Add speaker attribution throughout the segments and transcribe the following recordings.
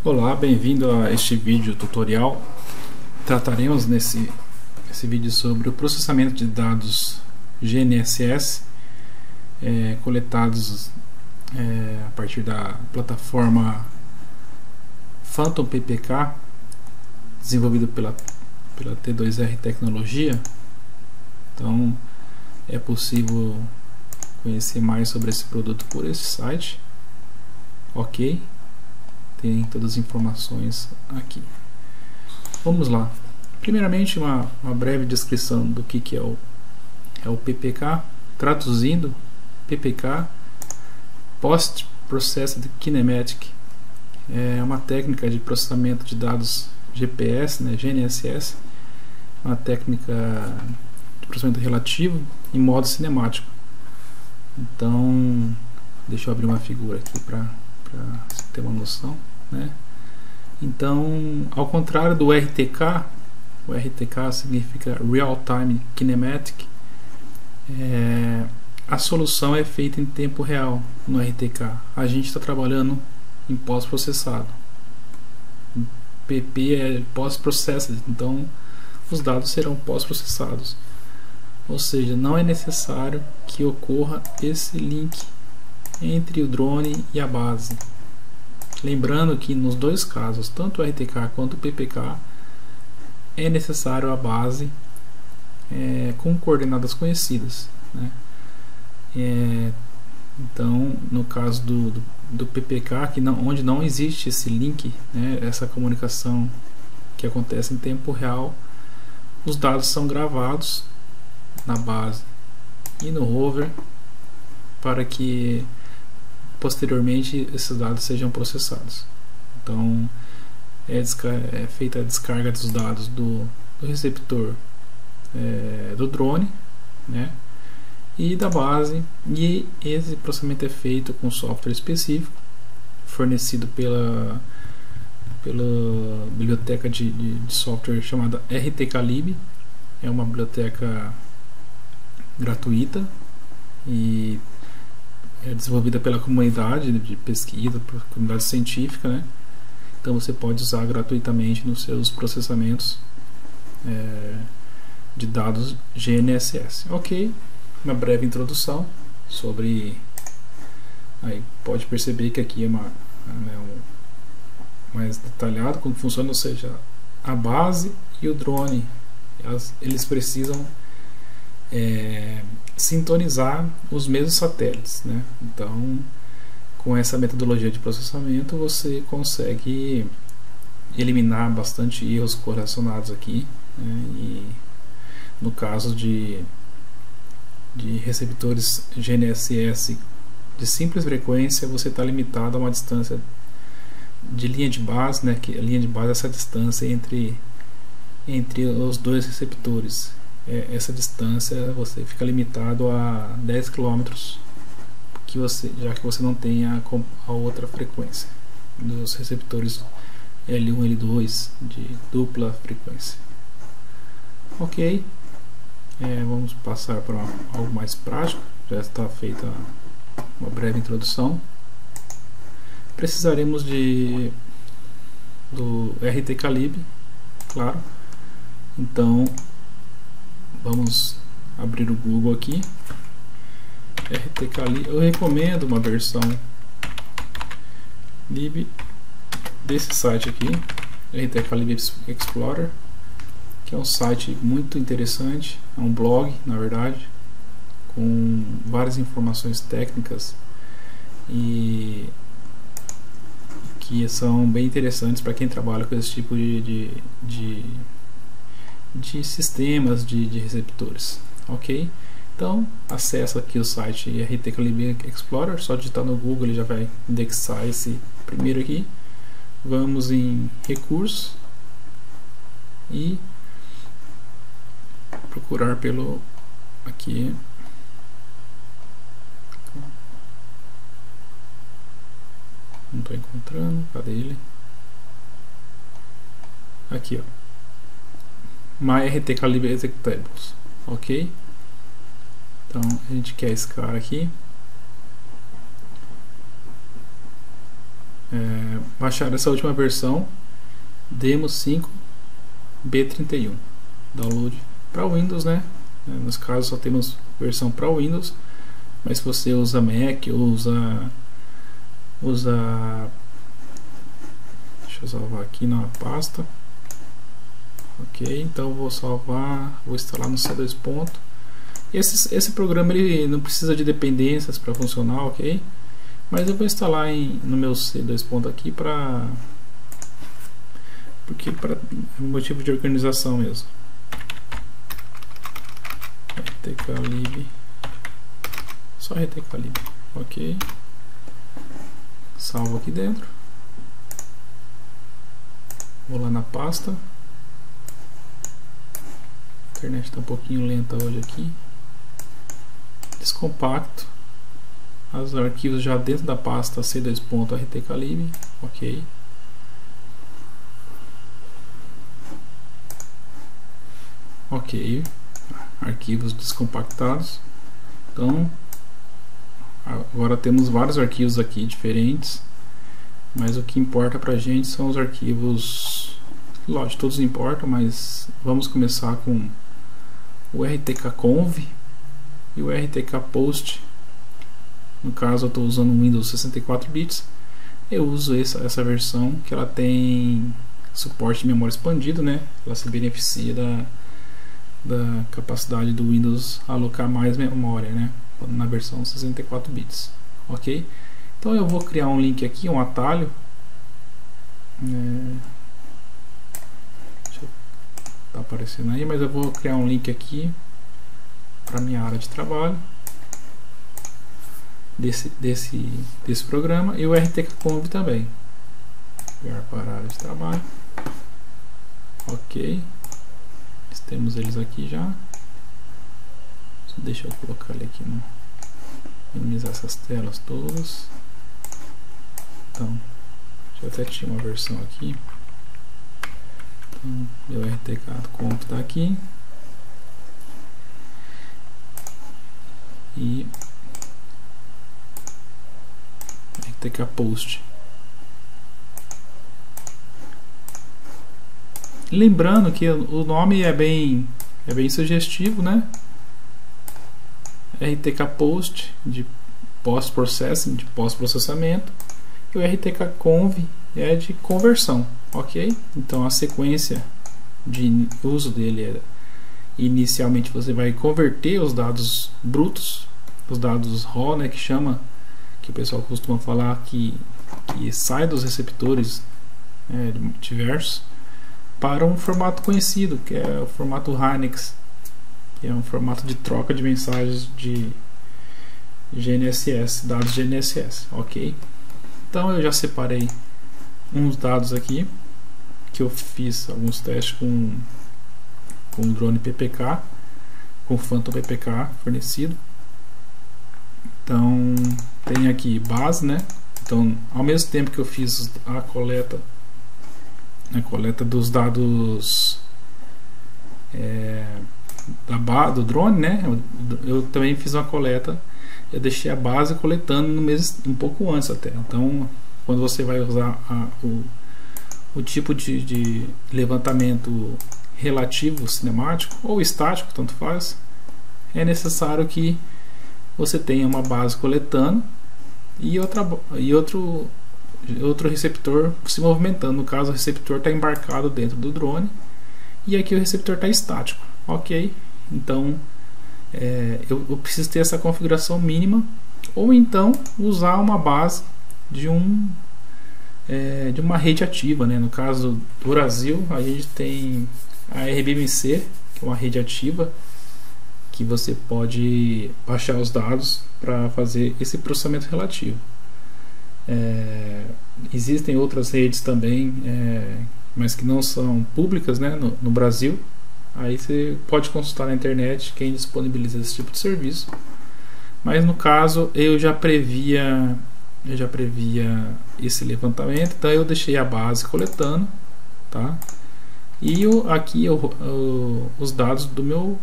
Speaker 1: Olá, bem-vindo a este vídeo tutorial. Trataremos nesse vídeo sobre o processamento de dados GNSS coletados a partir da plataforma Phantom PPK, desenvolvido pela T2R Tecnologia. Então é possível conhecer mais sobre esse produto por esse site. Ok, tem todas as informações aqui. Vamos lá. Primeiramente, uma breve descrição do que é o PPK. Traduzindo, PPK, Post Processed Kinematic, é uma técnica de processamento de dados GPS, GNSS, uma técnica de processamento relativo em modo cinemático. Então, deixa eu abrir uma figura aqui para você ter uma noção, Então, ao contrário do RTK, o RTK significa Real Time Kinematic, a solução é feita em tempo real no RTK. A gente está trabalhando em pós-processado. PP é pós-processed, então os dados serão pós-processados. Ou seja, não é necessário que ocorra esse link entre o drone e a base. Lembrando que nos dois casos, tanto o RTK quanto o PPK, é necessário a base com coordenadas conhecidas, Então, no caso do PPK, onde não existe esse link, essa comunicação que acontece em tempo real, os dados são gravados na base e no rover para que posteriormente esses dados sejam processados. Então é feita a descarga dos dados do receptor do drone, e da base, e esse processamento é feito com software específico fornecido pela biblioteca de software chamada RTKlib. É uma biblioteca gratuita e é desenvolvida pela comunidade de pesquisa, pela comunidade científica, Então você pode usar gratuitamente nos seus processamentos de dados GNSS. Ok, uma breve introdução sobre. Aí pode perceber que aqui é mais detalhado como funciona, ou seja, a base e o drone, eles precisam sintonizar os mesmos satélites, Então, com essa metodologia de processamento, você consegue eliminar bastante erros correlacionados aqui, E no caso de receptores GNSS de simples frequência, você está limitado a uma distância de linha de base, que a linha de base é essa distância entre os dois receptores. Essa distância você fica limitado a 10 km, já que você não tem a outra frequência dos receptores L1 e L2 de dupla frequência. Ok, vamos passar para algo mais prático. Já está feita uma breve introdução. Precisaremos do RTKlib, claro. Então vamos abrir o Google aqui. RTKlib, eu recomendo uma versão lib desse site aqui, RTKlib Explorer, que é um site muito interessante, é um blog, na verdade, com várias informações técnicas e que são bem interessantes para quem trabalha com esse tipo de sistemas de receptores. Ok? Então, acessa aqui o site RTKlib Explorer, só digitar no Google ele já vai indexar esse primeiro aqui. Vamos em recursos e procurar pelo aqui. Não estou encontrando, cadê ele? Aqui, My RTKlib Executables. Ok? Então a gente quer esse cara aqui. baixar essa última versão, Demo 5 B31, download para Windows, né? Nos casos só temos versão para Windows, mas se você usa Mac ou usa deixa eu salvar aqui na pasta. Ok, então vou salvar, vou instalar no C2 ponto. Esse programa ele não precisa de dependências para funcionar, ok? Mas eu vou instalar no meu C2 ponto aqui para motivo de organização mesmo. rtklib, só rtklib, ok? Salvo aqui dentro. Vou lá na pasta. A internet está um pouquinho lenta hoje aqui. Descompacto os arquivos já dentro da pasta c2.rtklib, ok. Ok, arquivos descompactados. Então agora temos vários arquivos aqui diferentes, mas o que importa pra gente são os arquivos, lógico, todos importam, mas vamos começar com o rtkconv e o rtkpost. No caso eu estou usando um Windows 64 bits, eu uso essa versão que ela tem suporte de memória expandido, né? Ela se beneficia da capacidade do Windows alocar mais memória, né? Na versão 64 bits, ok? Então eu vou criar um link aqui, um atalho. Tá aparecendo aí, mas eu vou criar um link aqui para minha área de trabalho desse programa, e o rtkconv também. Criar para a área de trabalho, ok. Temos eles aqui já. Deixa eu colocar ele aqui, minimizar essas telas todas. Então, já até tinha uma versão aqui. Então, meu rtkconv está aqui. E rtkpost. Lembrando que o nome é bem sugestivo, né? rtkpost de post-processing, de pós-processamento, e o rtkconv é de conversão, ok? Então a sequência de uso dele é: inicialmente você vai converter os dados brutos, os dados raw, né, que o pessoal costuma falar que sai dos receptores diversos, para um formato conhecido, que é o formato HYNIX, que é um formato de troca de mensagens de GNSS, dados GNSS, ok? Então eu já separei uns dados aqui, que eu fiz alguns testes com o drone PPK, com o Phantom PPK fornecido. Então tem aqui base, né? Então ao mesmo tempo que eu fiz a coleta dos dados do drone, né? Eu também fiz uma coleta. Eu deixei a base coletando no mês, um pouco antes até. Então, quando você vai usar o tipo de levantamento relativo cinemático ou estático, tanto faz, é necessário que você tenha uma base coletando e outro receptor se movimentando. No caso, o receptor está embarcado dentro do drone e aqui o receptor está estático, ok? Então eu preciso ter essa configuração mínima, ou então usar uma base de uma rede ativa, né? No caso do Brasil, a gente tem a RBMC, que é uma rede ativa que você pode baixar os dados para fazer esse processamento relativo. Existem outras redes também, mas que não são públicas, né, no Brasil. Aí você pode consultar na internet quem disponibiliza esse tipo de serviço. Mas no caso eu já previa esse levantamento, então eu deixei a base coletando, tá? E aqui os dados do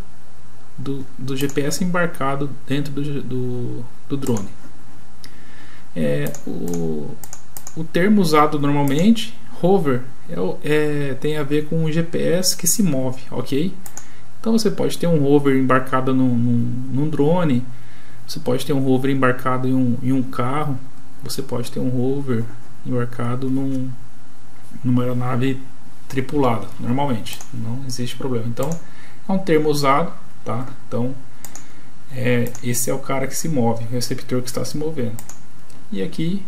Speaker 1: GPS embarcado dentro do drone. o termo usado normalmente, hover, tem a ver com um GPS que se move, ok? Então você pode ter um rover embarcado num drone, você pode ter um rover embarcado em um carro, você pode ter um rover embarcado numa aeronave tripulada, normalmente, não existe problema. Então é um termo usado, tá? Então esse é o cara que se move, o receptor que está se movendo. E aqui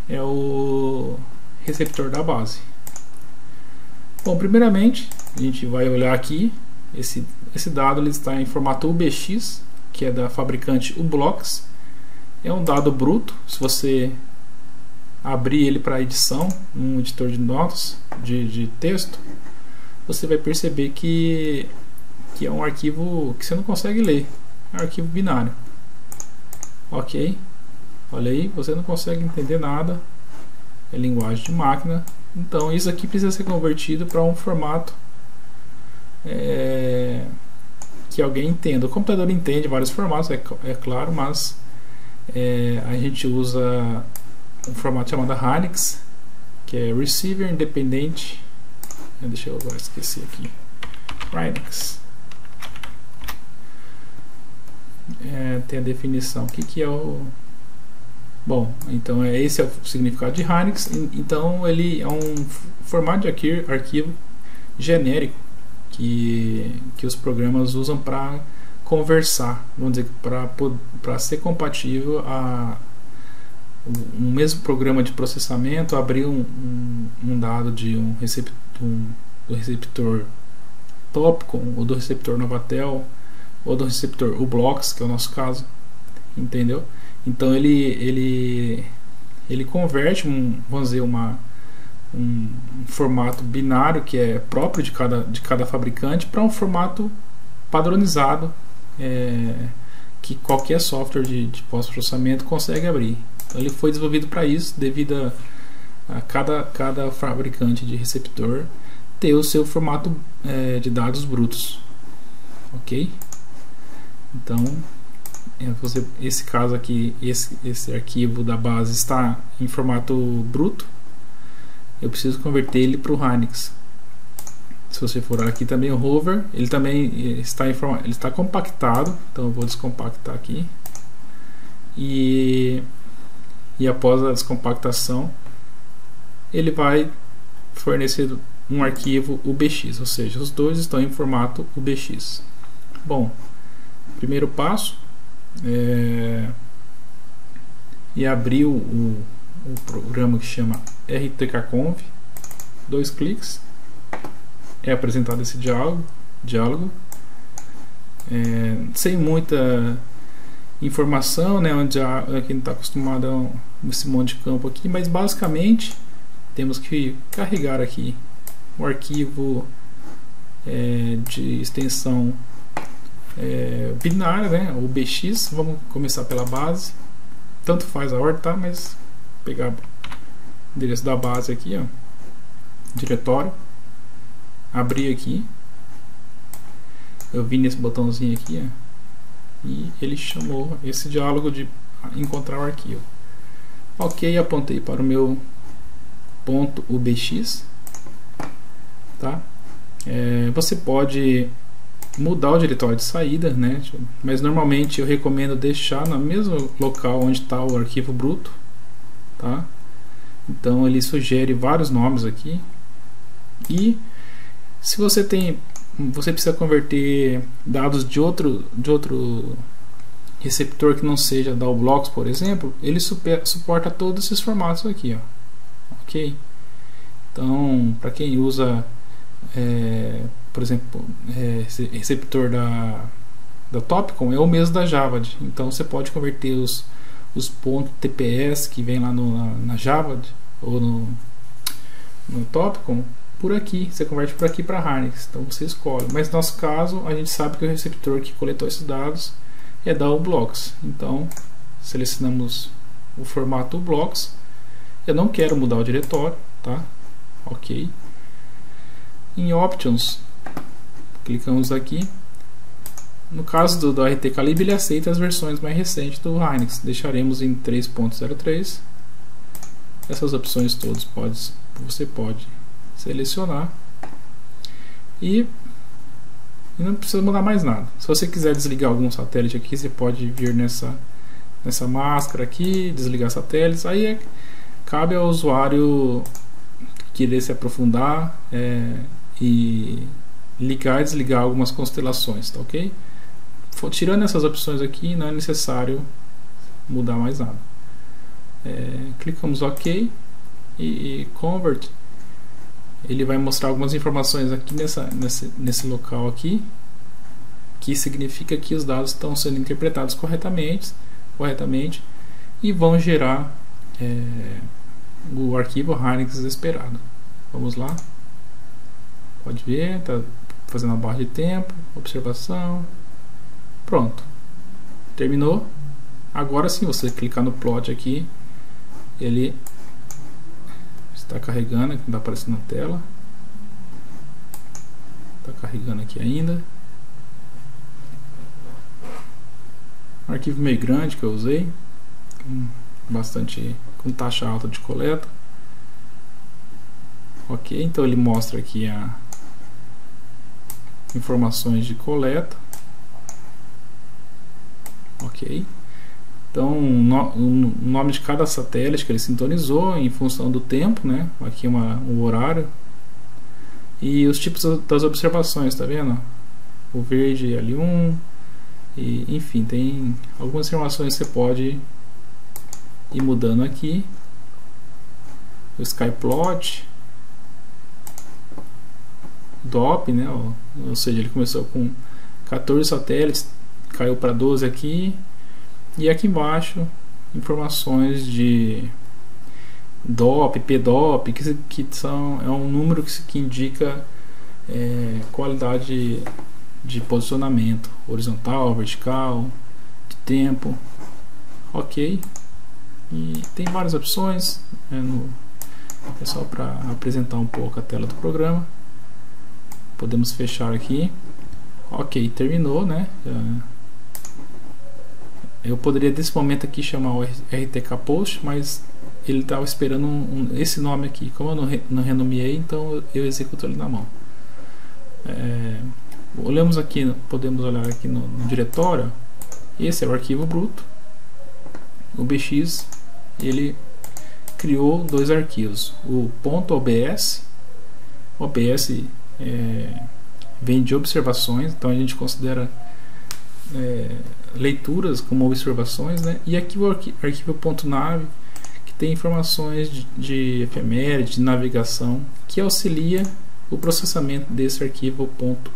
Speaker 1: é o receptor da base. Bom, primeiramente a gente vai olhar aqui. Esse dado ele está em formato UBX, que é da fabricante uBlocks. É um dado bruto. Se você abrir ele para edição, um editor de notas de texto, você vai perceber que é um arquivo que você não consegue ler. É um arquivo binário. Ok? Olha aí, você não consegue entender nada. É linguagem de máquina. Então isso aqui precisa ser convertido para um formato que alguém entenda. O computador entende vários formatos, é claro, mas a gente usa um formato chamado Hynix, que é Receiver Independent. Deixa eu agora esquecer aqui. Hynix. Tem a definição. O que é o... Bom, então esse é o significado de Hynix. Então ele é um formato de arquivo genérico que os programas usam para conversar, vamos dizer, para ser compatível a um mesmo programa de processamento, abrir um dado de do receptor Topcon, ou do receptor Novatel, ou do receptor uBlocks, que é o nosso caso, entendeu? Então ele converte vamos dizer, um formato binário que é próprio de cada fabricante para um formato padronizado que qualquer software de pós-processamento consegue abrir. Então ele foi desenvolvido para isso, devido a cada fabricante de receptor ter o seu formato de dados brutos, ok? Então esse caso aqui, esse arquivo da base está em formato bruto. Eu preciso converter ele para o Hynix. Se você for aqui também o hover, ele também está ele está compactado. Então eu vou descompactar aqui e após a descompactação ele vai fornecer um arquivo UBX, ou seja, os dois estão em formato UBX. Bom, primeiro passo e abrir o programa que chama RTKconf, 2 cliques, é apresentado esse diálogo sem muita informação, né, onde quem está acostumado a esse monte de campo aqui, mas basicamente temos que carregar aqui o arquivo de extensão binária, né, o BX. Vamos começar pela base, tanto faz a ordem, tá? Mas pegar o endereço da base aqui, ó, diretório, abrir aqui, eu vim nesse botãozinho aqui, ó, e ele chamou esse diálogo de encontrar o arquivo. Ok, apontei para o meu ponto UBX, tá? Você pode mudar o diretório de saída, né? Mas normalmente eu recomendo deixar no mesmo local onde está o arquivo bruto, tá? Então ele sugere vários nomes aqui. E se você precisa converter dados de outro receptor que não seja da uBlocks, por exemplo, ele suporta todos esses formatos aqui, ó. Ok? Então, para quem usa por exemplo, receptor da Topcon, é o mesmo da Java. Então você pode converter os .tps que vem lá na Java ou no Topcon por aqui. Você converte por aqui para Hynix. Então você escolhe. Mas no nosso caso, a gente sabe que o receptor que coletou esses dados é da uBlocks. Então selecionamos o formato uBlocks. Eu não quero mudar o diretório, tá? Ok. Em Options, clicamos aqui. No caso do RTKlib, ele aceita as versões mais recentes do Hynix. Deixaremos em 3.03. essas opções todas você pode selecionar e não precisa mudar mais nada. Se você quiser desligar algum satélite aqui, você pode vir nessa máscara aqui, desligar satélites. Aí cabe ao usuário querer se aprofundar e ligar e desligar algumas constelações, tá ok? Tirando essas opções aqui, não é necessário mudar mais nada. Clicamos OK e Convert. Ele vai mostrar algumas informações aqui nesse local aqui, que significa que os dados estão sendo interpretados corretamente e vão gerar o arquivo Hynix esperado. Vamos lá, pode ver, está fazendo a barra de tempo, observação, pronto, terminou. Agora sim, você clicar no plot aqui, ele está carregando, está aparecendo na tela, está carregando aqui ainda. Um arquivo meio grande que eu usei, com taxa alta de coleta. Ok, então ele mostra aqui informações de coleta. Ok, então o nome de cada satélite que ele sintonizou em função do tempo, né? Aqui o horário e os tipos das observações, tá vendo? O verde L1 e enfim, tem algumas informações que você pode ir mudando aqui. O Skyplot, DOP, né? Ou seja, ele começou com 14 satélites, caiu para 12 aqui, e aqui embaixo informações de DOP, PDOP, que é um número que indica qualidade de posicionamento, horizontal, vertical, de tempo. Ok, e tem várias opções, é só para apresentar um pouco a tela do programa. Podemos fechar aqui. Ok, terminou, né? Eu poderia desse momento aqui chamar o RTK Post, mas ele estava esperando esse nome aqui. Como eu não renomeei, então eu executo ele na mão. Olhamos aqui, podemos olhar aqui no diretório. Esse é o arquivo bruto. O BX, ele criou dois arquivos. O .obs, OBS vem de observações, então a gente considera leituras como observações, né? E aqui o arquivo .nav, que tem informações de efeméride, de navegação, que auxilia o processamento desse arquivo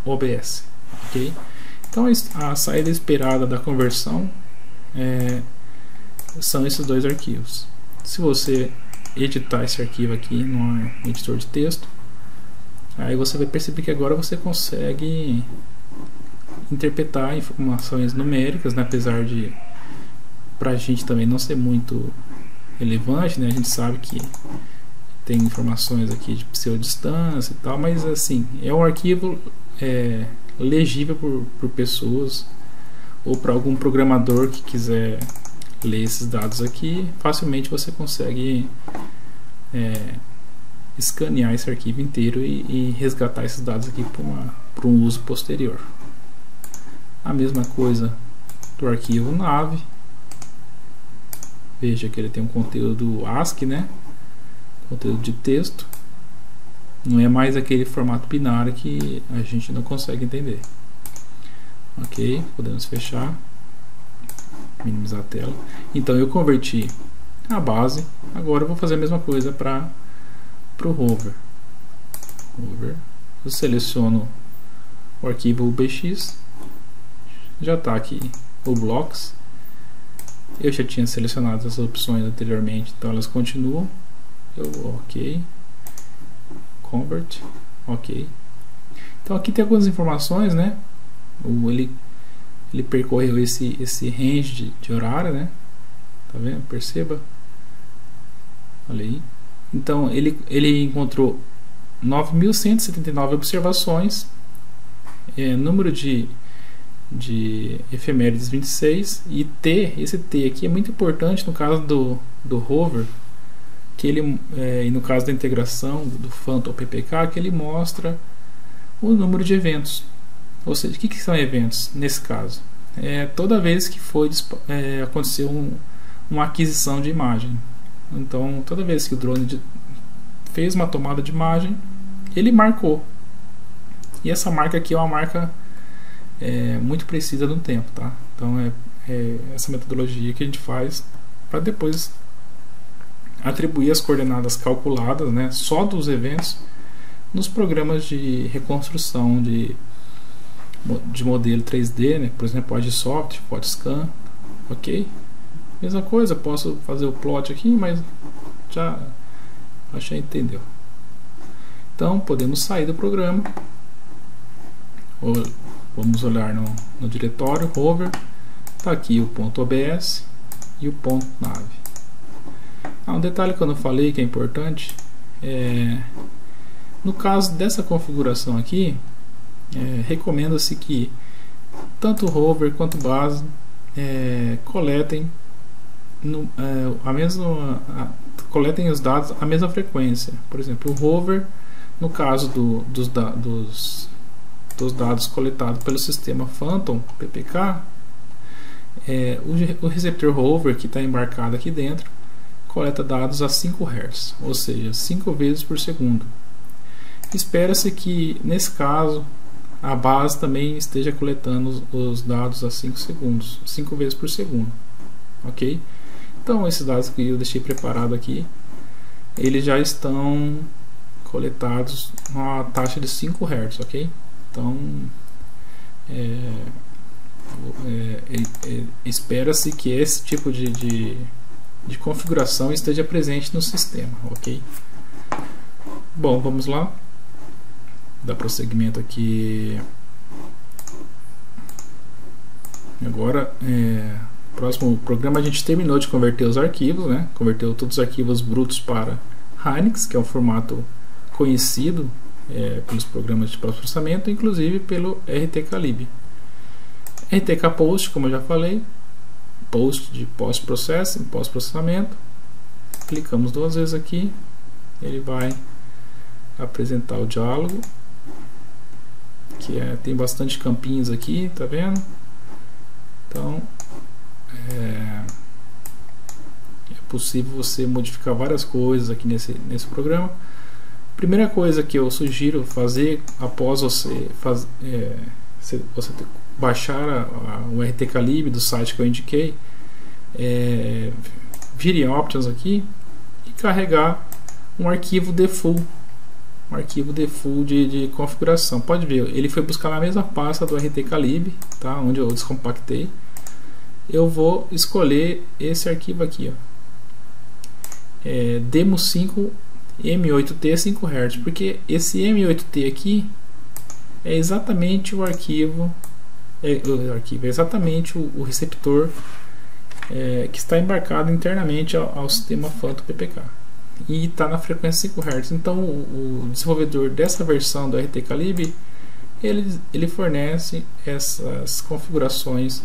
Speaker 1: .obs. Ok? Então a saída esperada da conversão são esses dois arquivos. Se você editar esse arquivo aqui no editor de texto, aí você vai perceber que agora você consegue interpretar informações numéricas, né? Apesar de para a gente também não ser muito relevante, né? A gente sabe que tem informações aqui de pseudodistância e tal, mas assim, é um arquivo legível por pessoas ou para algum programador que quiser ler esses dados aqui. Facilmente você consegue escanear esse arquivo inteiro e resgatar esses dados aqui para um uso posterior. A mesma coisa do arquivo nav. Veja que ele tem um conteúdo ASCII, né? Conteúdo de texto. Não é mais aquele formato binário que a gente não consegue entender. Ok, podemos fechar, minimizar a tela. Então eu converti a base. Agora eu vou fazer a mesma coisa para o rover. Eu seleciono o arquivo UBX. Já está aqui o blocks. Eu já tinha selecionado as opções anteriormente, então elas continuam. Ok, convert, ok. Então aqui tem algumas informações, né? Ele percorreu esse range de horário, né? Tá vendo? Perceba. Olha aí. Então ele encontrou 9.179 observações, número de efemérides 26 e esse T aqui é muito importante no caso do rover, que ele, e no caso da integração do Phantom PPK, que ele mostra o número de eventos. Ou seja, o que são eventos nesse caso? Toda vez que aconteceu uma aquisição de imagem. Então, toda vez que o drone fez uma tomada de imagem, ele marcou. E essa marca aqui é uma marca muito precisa no tempo, tá? Então essa metodologia que a gente faz para depois atribuir as coordenadas calculadas, né, só dos eventos nos programas de reconstrução de modelo 3D, né, por exemplo, Agisoft, Fotscan, ok? Mesma coisa, posso fazer o plot aqui, mas já acho que entendeu. Então podemos sair do programa. Vamos olhar no diretório Hover, está aqui o ponto OBS e o ponto nave. Um detalhe que eu não falei que é importante, no caso dessa configuração aqui, recomenda-se que tanto o Hover quanto o base coletem coletem os dados à mesma frequência. Por exemplo, o Hover, no caso dos dados coletados pelo sistema Phantom PPK, o receptor Hover que está embarcado aqui dentro coleta dados a 5 Hz, ou seja, 5 vezes por segundo. Espera-se que nesse caso a base também esteja coletando os dados a 5 vezes por segundo, ok? Então esses dados que eu deixei preparado aqui, eles já estão coletados a uma taxa de 5 Hz, ok? Então espera-se que esse tipo de configuração esteja presente no sistema, ok? Bom, vamos lá, dar prosseguimento aqui. Agora, próximo programa a gente terminou de converter os arquivos, né? Converteu todos os arquivos brutos para Hynix, que é um formato conhecido pelos programas de processamento, inclusive pelo RTKlib. RTKpost, como eu já falei, post de pós-processamento. Clicamos 2 vezes aqui, ele vai apresentar o diálogo, que tem bastante campinhos aqui, tá vendo? Então é possível você modificar várias coisas aqui nesse programa. Primeira coisa que eu sugiro fazer após você baixar o RTKlib do site que eu indiquei, vir em Options aqui e carregar um arquivo default, de configuração. Pode ver, ele foi buscar na mesma pasta do RTKlib, tá? Onde eu descompactei. Eu vou escolher esse arquivo aqui, ó, demo 5 M8T 5 Hz, porque esse M8T aqui é exatamente o arquivo, é exatamente o receptor que está embarcado internamente ao sistema Phantom PPK e está na frequência 5 Hz. Então o desenvolvedor dessa versão do RTKlib ele fornece essas configurações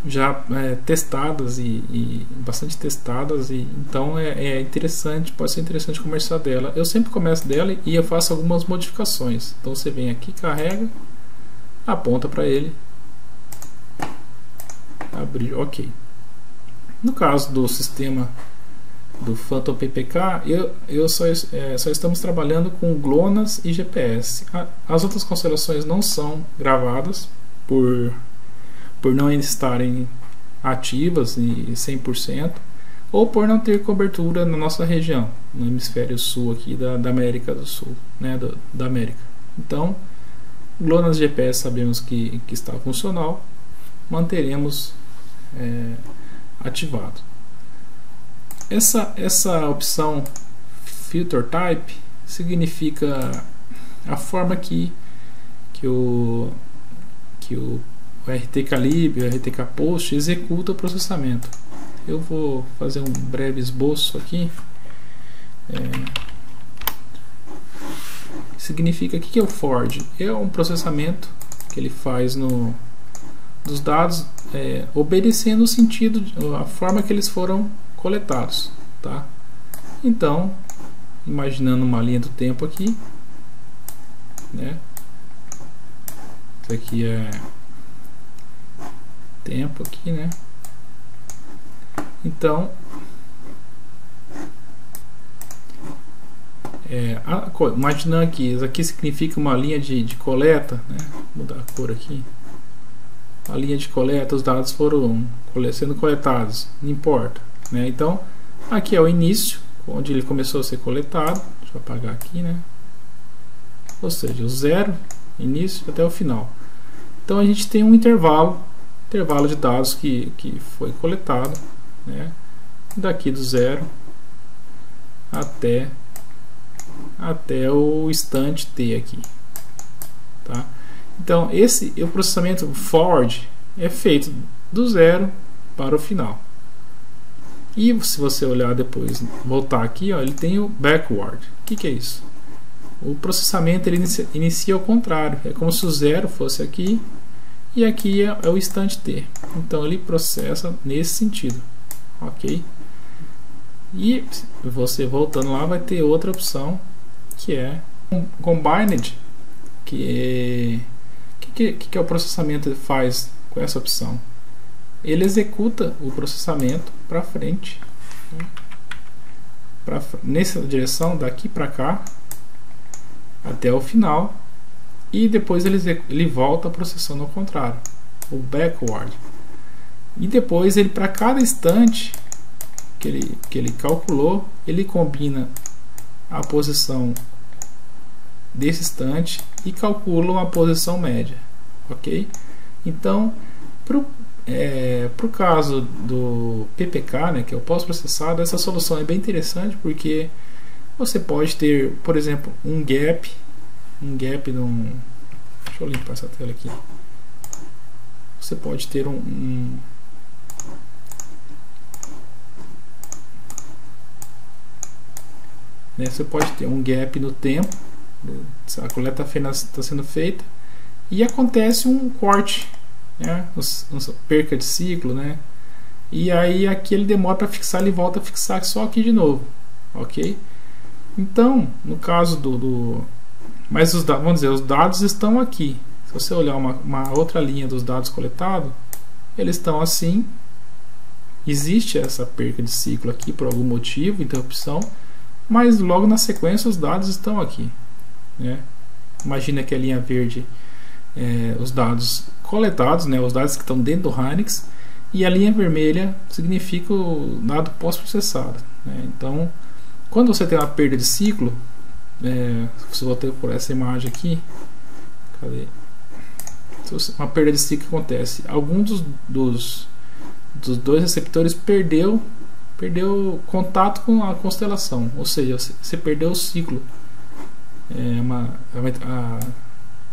Speaker 1: já testadas e bastante testadas, e então interessante, pode ser interessante começar dela. Eu sempre começo dela e eu faço algumas modificações. Então você vem aqui, carrega, aponta para ele, abrir, ok. No caso do sistema do Phantom PPK, só estamos trabalhando com GLONASS e GPS. As outras constelações não são gravadas por não estarem ativas e 100%, ou por não ter cobertura na nossa região, no hemisfério sul aqui da América do Sul, né, da América. Então, GLONASS GPS sabemos que está funcional, manteremos ativado. Essa opção Filter Type significa a forma que o RTKlib, o RTKpost executa o processamento. Eu vou fazer um breve esboço aqui. Significa que é o forge? É um processamento que ele faz dos dados, obedecendo o sentido, a forma que eles foram coletados, tá? Então, imaginando uma linha do tempo aqui, né? Isso aqui é tempo aqui, né? Então, imaginando aqui, isso aqui significa uma linha de coleta, né? Vou mudar a cor aqui. A linha de coleta, os dados foram sendo coletados, não importa, né? Então, aqui é o início, onde ele começou a ser coletado. Deixa eu apagar aqui, né? Ou seja, o zero, início até o final. Então a gente tem um intervalo de dados que foi coletado, né? Daqui do zero até o instante t aqui, tá? Então o processamento forward é feito do zero para o final. E se você olhar depois, voltar aqui, ó, ele tem o backward. O que é isso? O processamento ele inicia ao contrário. É como se o zero fosse aqui e aqui é o instante t. Então ele processa nesse sentido, ok? E você voltando lá vai ter outra opção que é combined, que o processamento faz com essa opção. Ele executa o processamento para frente, né? Nessa direção, daqui para cá até o final, e depois ele volta processando ao contrário, o backward. E depois ele, para cada instante que ele calculou, ele combina a posição desse instante e calcula uma posição média, ok? Então, pro caso do PPK, né, que é o pós-processado, essa solução é bem interessante porque você pode ter, por exemplo, um gap deixa eu limpar essa tela aqui. Você pode ter você pode ter um gap no tempo, a coleta está sendo feita e acontece um corte, né, perca de ciclo, né, e aí aqui ele demora para fixar, ele volta a fixar só aqui de novo, ok? Então, no caso mas vamos dizer, os dados estão aqui. Se você olhar uma outra linha dos dados coletados, eles estão assim. Existe essa perca de ciclo aqui por algum motivo, interrupção, mas logo na sequência os dados estão aqui, né? Imagina que a linha verde os dados coletados, né, os dados que estão dentro do Hynix, e a linha vermelha significa o dado pós-processado, né? Então, quando você tem uma perda de ciclo, se eu voltar por essa imagem aqui, cadê? Uma perda de ciclo que acontece, algum dos dois receptores perdeu contato com a constelação, ou seja, você perdeu o ciclo,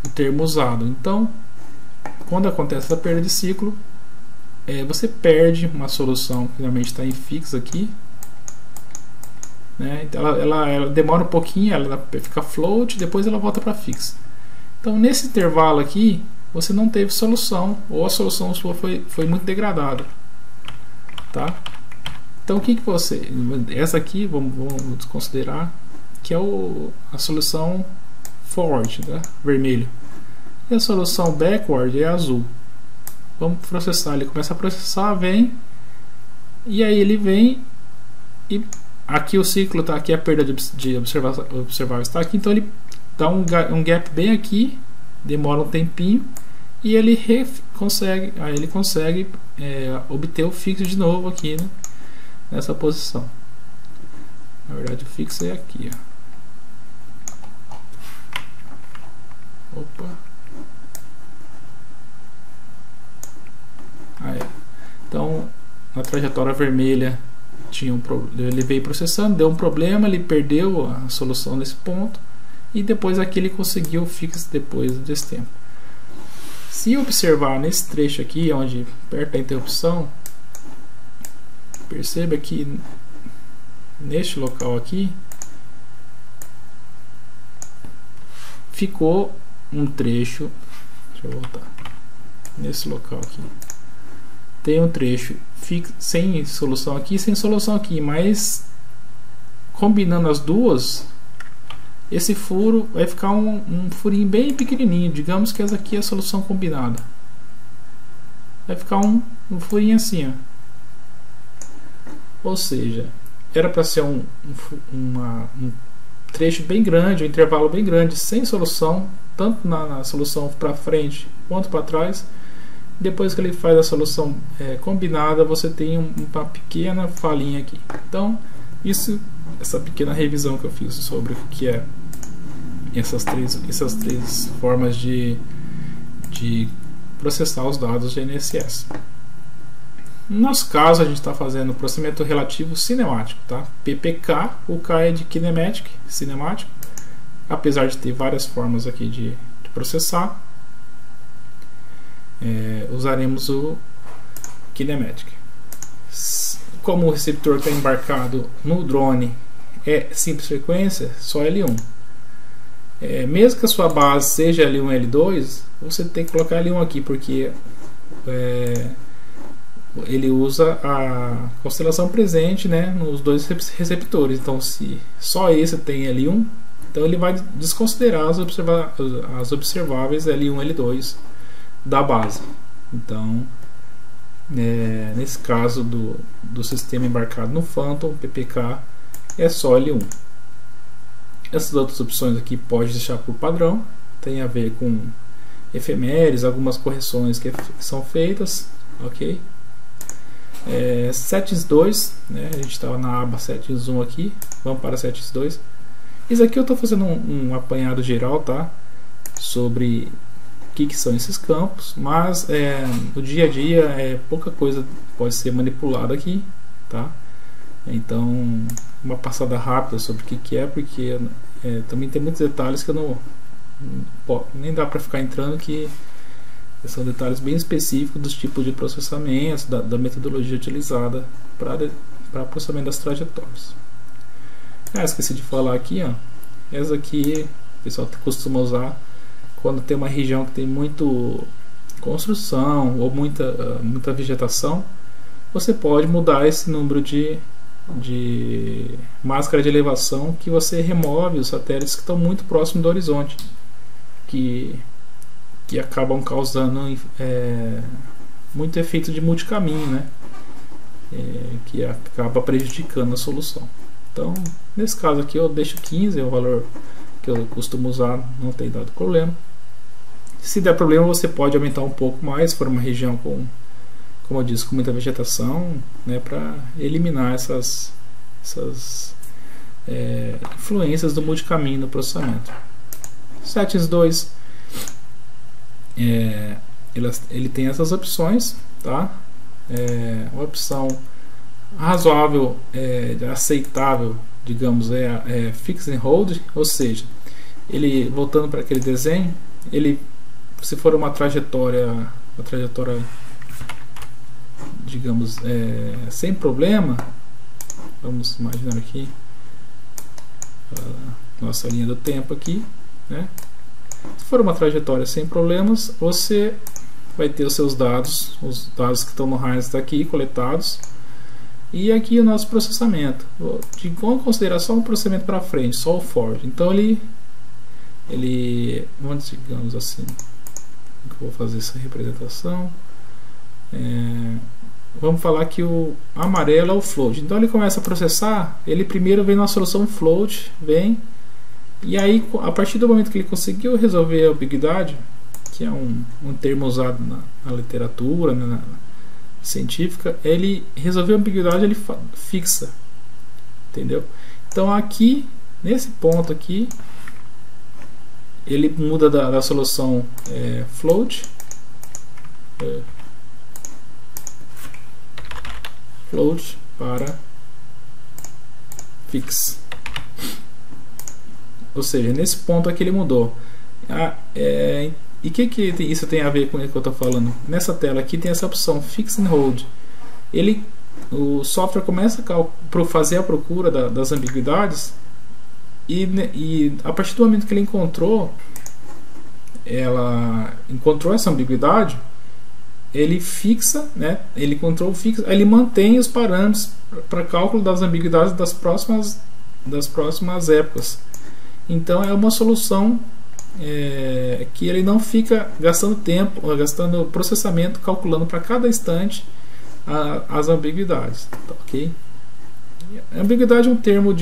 Speaker 1: o termo usado. Então, quando acontece essa perda de ciclo, você perde uma solução que realmente está em fix aqui, né? Então ela demora um pouquinho, ela fica float, depois ela volta para fix. Então nesse intervalo aqui você não teve solução, ou a solução sua foi muito degradada, tá? Então o que você, essa aqui vamos considerar que é a solução forward, né? Vermelho, e a solução backward é azul. Vamos processar, ele começa a processar, vem, e aí ele vem e aqui o ciclo está aqui, a perda de observável está aqui, então ele dá um gap bem aqui, demora um tempinho e ele consegue obter o fixo de novo aqui, né, nessa posição. Na verdade o fixo é aqui, ó. Opa. Aí. Então na trajetória vermelha ele veio processando, deu um problema, ele perdeu a solução nesse ponto e depois aqui ele conseguiu o fix depois desse tempo. Se observar nesse trecho aqui, onde perto da interrupção, perceba que neste local aqui ficou um trecho, deixa eu voltar, nesse local aqui tem um trecho sem solução aqui, sem solução aqui, mas combinando as duas, esse furo vai ficar um furinho bem pequenininho. Digamos que essa aqui é a solução combinada, vai ficar um furinho assim, ó. Ou seja, era para ser um trecho bem grande, um intervalo bem grande, sem solução, tanto na solução para frente quanto para trás. Depois que ele faz a solução combinada, você tem uma pequena falhinha aqui. Então, essa pequena revisão que eu fiz sobre o que é essas três formas de processar os dados de GNSS. No nosso caso, a gente está fazendo processamento relativo cinemático, tá? PPK, o K é de kinematic, cinemático, apesar de ter várias formas aqui de processar. Usaremos o kinematic. Como o receptor está embarcado no drone é simples frequência, só L1. Mesmo que a sua base seja L1 L2, você tem que colocar L1 aqui, porque ele usa a constelação presente, né, nos dois receptores. Então, se só esse tem L1, então ele vai desconsiderar as observáveis L1 L2 da base. Então, nesse caso do sistema embarcado no Phantom, PPK é só L1. Essas outras opções aqui pode deixar por padrão, tem a ver com efemérides, algumas correções que são feitas, ok? Settings 2, né? A gente estava na aba Settings 1 aqui, vamos para Settings 2. Isso aqui eu estou fazendo um apanhado geral, tá? Sobre o que são esses campos, mas no dia a dia pouca coisa pode ser manipulada aqui, tá? Então, uma passada rápida sobre o que é, porque também tem muitos detalhes que eu nem dá para ficar entrando, que são detalhes bem específicos dos tipos de processamento, da metodologia utilizada para processamento das trajetórias. Esqueci de falar aqui, ó, essa aqui o pessoal costuma usar quando tem uma região que tem muito construção ou muita vegetação. Você pode mudar esse número de máscara de elevação, que você remove os satélites que estão muito próximos do horizonte, que acabam causando muito efeito de multicaminho, né? Que acaba prejudicando a solução. Então, nesse caso aqui eu deixo 15, é o valor que eu costumo usar, não tem dado problema. Se der problema, você pode aumentar um pouco mais, se for uma região com, como eu disse, com muita vegetação, né, para eliminar essas influências do multicaminho no processamento. Settings 2, ele tem essas opções, tá? Uma opção razoável, aceitável, digamos, é Fix and Hold, ou seja, ele, voltando para aquele desenho, se for uma trajetória digamos, sem problema, vamos imaginar aqui a nossa linha do tempo aqui, né? Se for uma trajetória sem problemas, você vai ter os seus dados, os dados que estão no Harness aqui coletados, e aqui o nosso processamento. Vamos considerar só um processamento para frente, só o forward. Então digamos assim, eu vou fazer essa representação. Vamos falar que o amarelo é o float. Então ele começa a processar, ele primeiro vem na solução float, e aí a partir do momento que ele conseguiu resolver a ambiguidade, que é um termo usado na literatura, né, científica, ele resolveu a ambiguidade, ele fixa, entendeu? Então aqui, nesse ponto aqui, ele muda da solução float para fix, ou seja, nesse ponto aqui ele mudou. E o que isso tem a ver com o que eu estou falando? Nessa tela aqui tem essa opção Fix and Hold. O software começa a fazer a procura das ambiguidades, e a partir do momento que ele encontrou essa ambiguidade, ele fixa, né, ele control fixa, ele mantém os parâmetros para cálculo das ambiguidades das próximas épocas. Então é uma solução que ele não fica gastando tempo, gastando processamento, calculando para cada instante as ambiguidades, tá, ok? A ambiguidade é um termo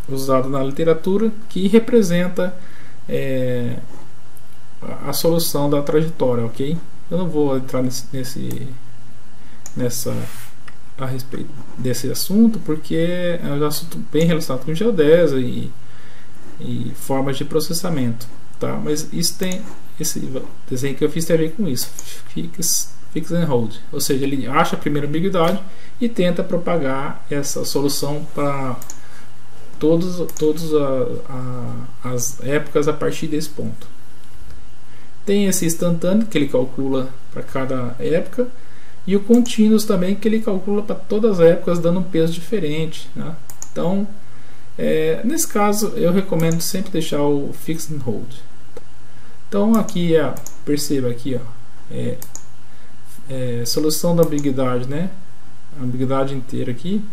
Speaker 1: usado na literatura que representa a solução da trajetória, ok? Eu não vou entrar a respeito desse assunto, porque é um assunto bem relacionado com geodésia e formas de processamento, tá? Mas isso tem, esse desenho que eu fiz tem a ver com isso, fix and hold, ou seja, ele acha a primeira ambiguidade e tenta propagar essa solução para todas as épocas a partir desse ponto. Tem esse instantâneo que ele calcula para cada época, e o continuous também, que ele calcula para todas as épocas dando um peso diferente, né? Então nesse caso eu recomendo sempre deixar o fix and hold. Então aqui perceba aqui, solução da ambiguidade, né? A ambiguidade inteira aqui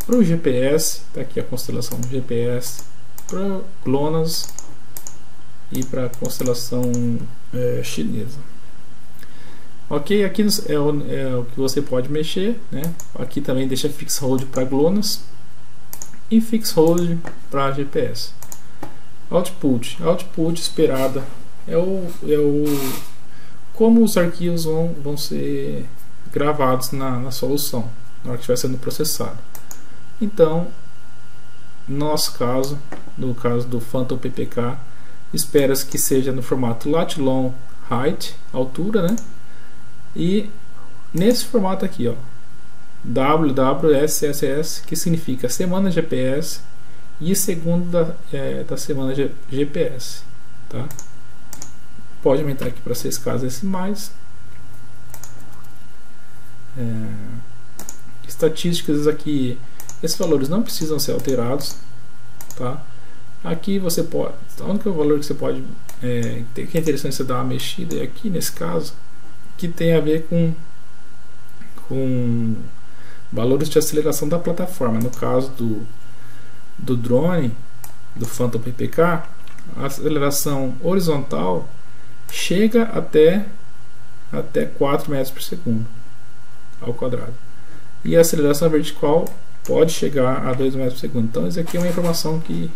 Speaker 1: para o GPS, tá aqui a constelação do GPS, para GLONASS e para a constelação chinesa. Ok, aqui é o que você pode mexer, né? Aqui também deixa fix hold para GLONASS e fix hold para GPS. Output esperada como os arquivos vão ser gravados na solução na hora que estiver sendo processado. Então, no caso do Phantom PPK, espera-se que seja no formato lat long height, altura, né? E nesse formato aqui, WWSSS, que significa semana GPS e segundo da semana GPS, tá? Pode aumentar aqui para 6 casas decimais. Estatísticas aqui, esses valores não precisam ser alterados, tá? Aqui você pode, o único valor que você pode que é interessante você dar uma mexida é aqui nesse caso, que tem a ver com valores de aceleração da plataforma. No caso do drone, do Phantom PPK, a aceleração horizontal chega até 4 metros por segundo ao quadrado, e a aceleração vertical pode chegar a 2 metros por segundo. Então isso aqui é uma informação que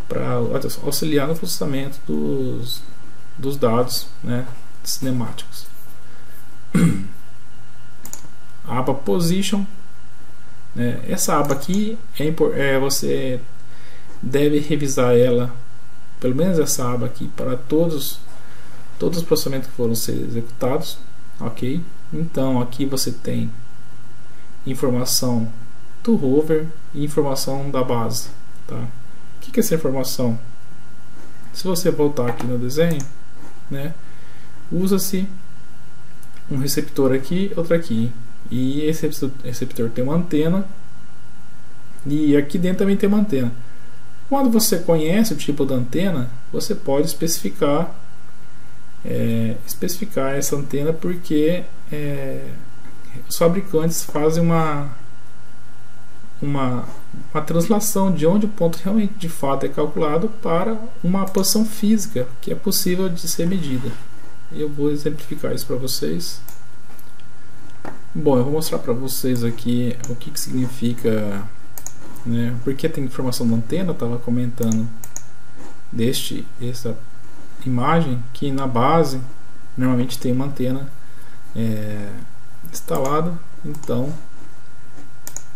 Speaker 1: para auxiliar no processamento dos dados, né, cinemáticos. A aba Position, né, essa aba aqui você deve revisar ela, pelo menos essa aba aqui, para todos os processamentos que foram ser executados, ok? Então aqui você tem informação do rover e informação da base, tá? O que é essa informação? Se você voltar aqui no desenho, né, usa-se um receptor aqui, outro aqui, e esse receptor tem uma antena, e aqui dentro também tem uma antena. Quando você conhece o tipo da antena, você pode especificar essa antena, porque os fabricantes fazem uma translação de onde o ponto realmente de fato é calculado para uma posição física que é possível de ser medida. Eu vou exemplificar isso para vocês. Bom, eu vou mostrar para vocês aqui o que significa, né, porque tem informação da antena. Eu estava comentando essa imagem que na base normalmente tem uma antena instalada. Então,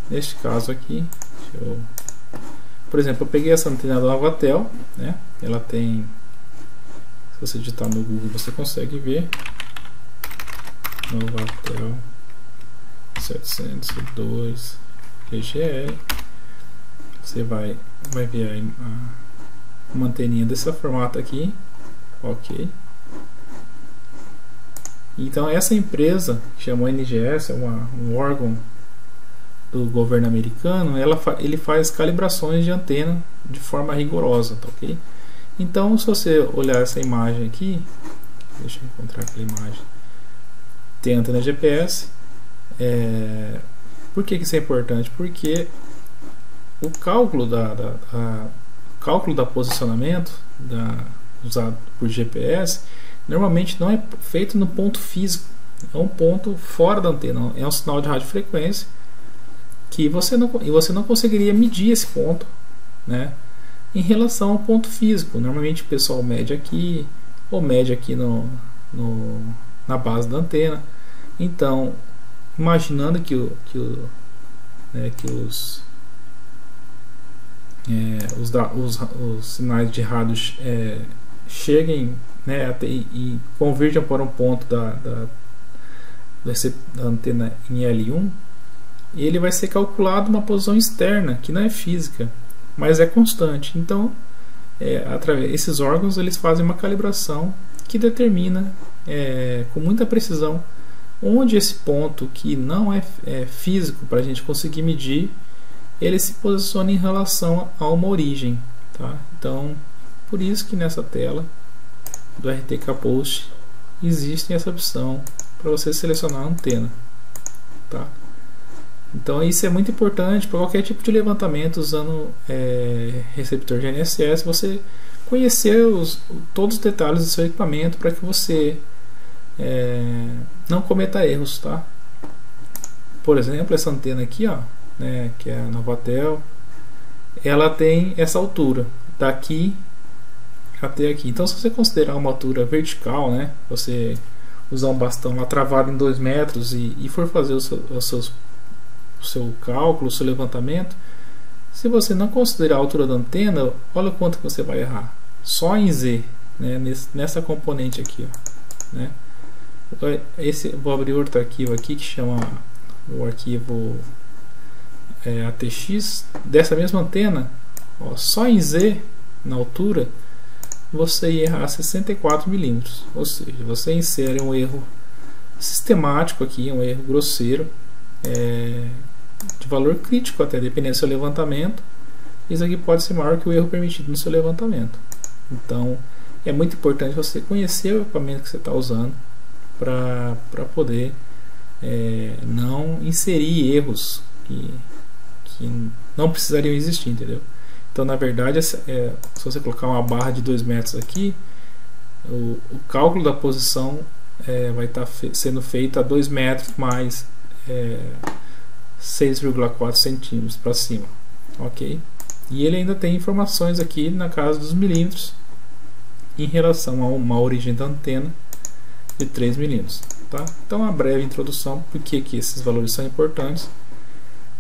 Speaker 1: neste caso aqui, por exemplo, eu peguei essa antena da Novatel, né? Ela tem, se você digitar no Google, você consegue ver Novatel 702 GGL. Você vai ver aí uma anteninha desse formato aqui, ok? Então essa empresa, que chama NGS, é um órgão do governo americano, ele faz calibrações de antena de forma rigorosa, tá, ok? Então, se você olhar essa imagem aqui, deixa eu encontrar aquela imagem, tem a antena GPS. Por que isso é importante? Porque o cálculo da posicionamento usado por GPS normalmente não é feito no ponto físico, é um ponto fora da antena, é um sinal de radiofrequência que você não conseguiria medir esse ponto, né, em relação ao ponto físico. Normalmente o pessoal mede aqui ou mede aqui na base da antena. Então, imaginando que os sinais de rádio cheguem, né, e converjam para um ponto da antena em L1, ele vai ser calculado uma posição externa que não é física, mas é constante. Então, esses órgãos eles fazem uma calibração que determina com muita precisão onde esse ponto que não é físico para a gente conseguir medir, ele se posiciona em relação a uma origem, tá? Então, por isso que nessa tela do RTK Post existe essa opção para você selecionar a antena, tá? Então isso é muito importante para qualquer tipo de levantamento usando receptor GNSS, você conhecer todos os detalhes do seu equipamento para que você não cometa erros, tá? Por exemplo, essa antena aqui, ó, né, que é a Novatel, ela tem essa altura daqui até aqui. Então, se você considerar uma altura vertical, né, você usar um bastão lá travado em 2 metros e for fazer o seu cálculo, o seu levantamento, se você não considerar a altura da antena, olha quanto que você vai errar só em Z, né, nessa componente aqui, ó, né? Vou abrir outro arquivo aqui que chama o arquivo ATX dessa mesma antena, ó, só em Z na altura você ia errar 64 milímetros, ou seja, você insere um erro sistemático aqui, um erro grosseiro, de valor crítico até, dependendo do seu levantamento. Isso aqui pode ser maior que o erro permitido no seu levantamento. Então é muito importante você conhecer o equipamento que você está usando para poder não inserir erros que não precisariam existir, entendeu? Então, na verdade, se você colocar uma barra de 2 metros aqui, o cálculo da posição vai estar sendo feito a 2 metros mais 6,4 centímetros para cima, ok? E ele ainda tem informações aqui na casa dos milímetros em relação a uma origem da antena de 3 milímetros, tá? Então, uma breve introdução porque que esses valores são importantes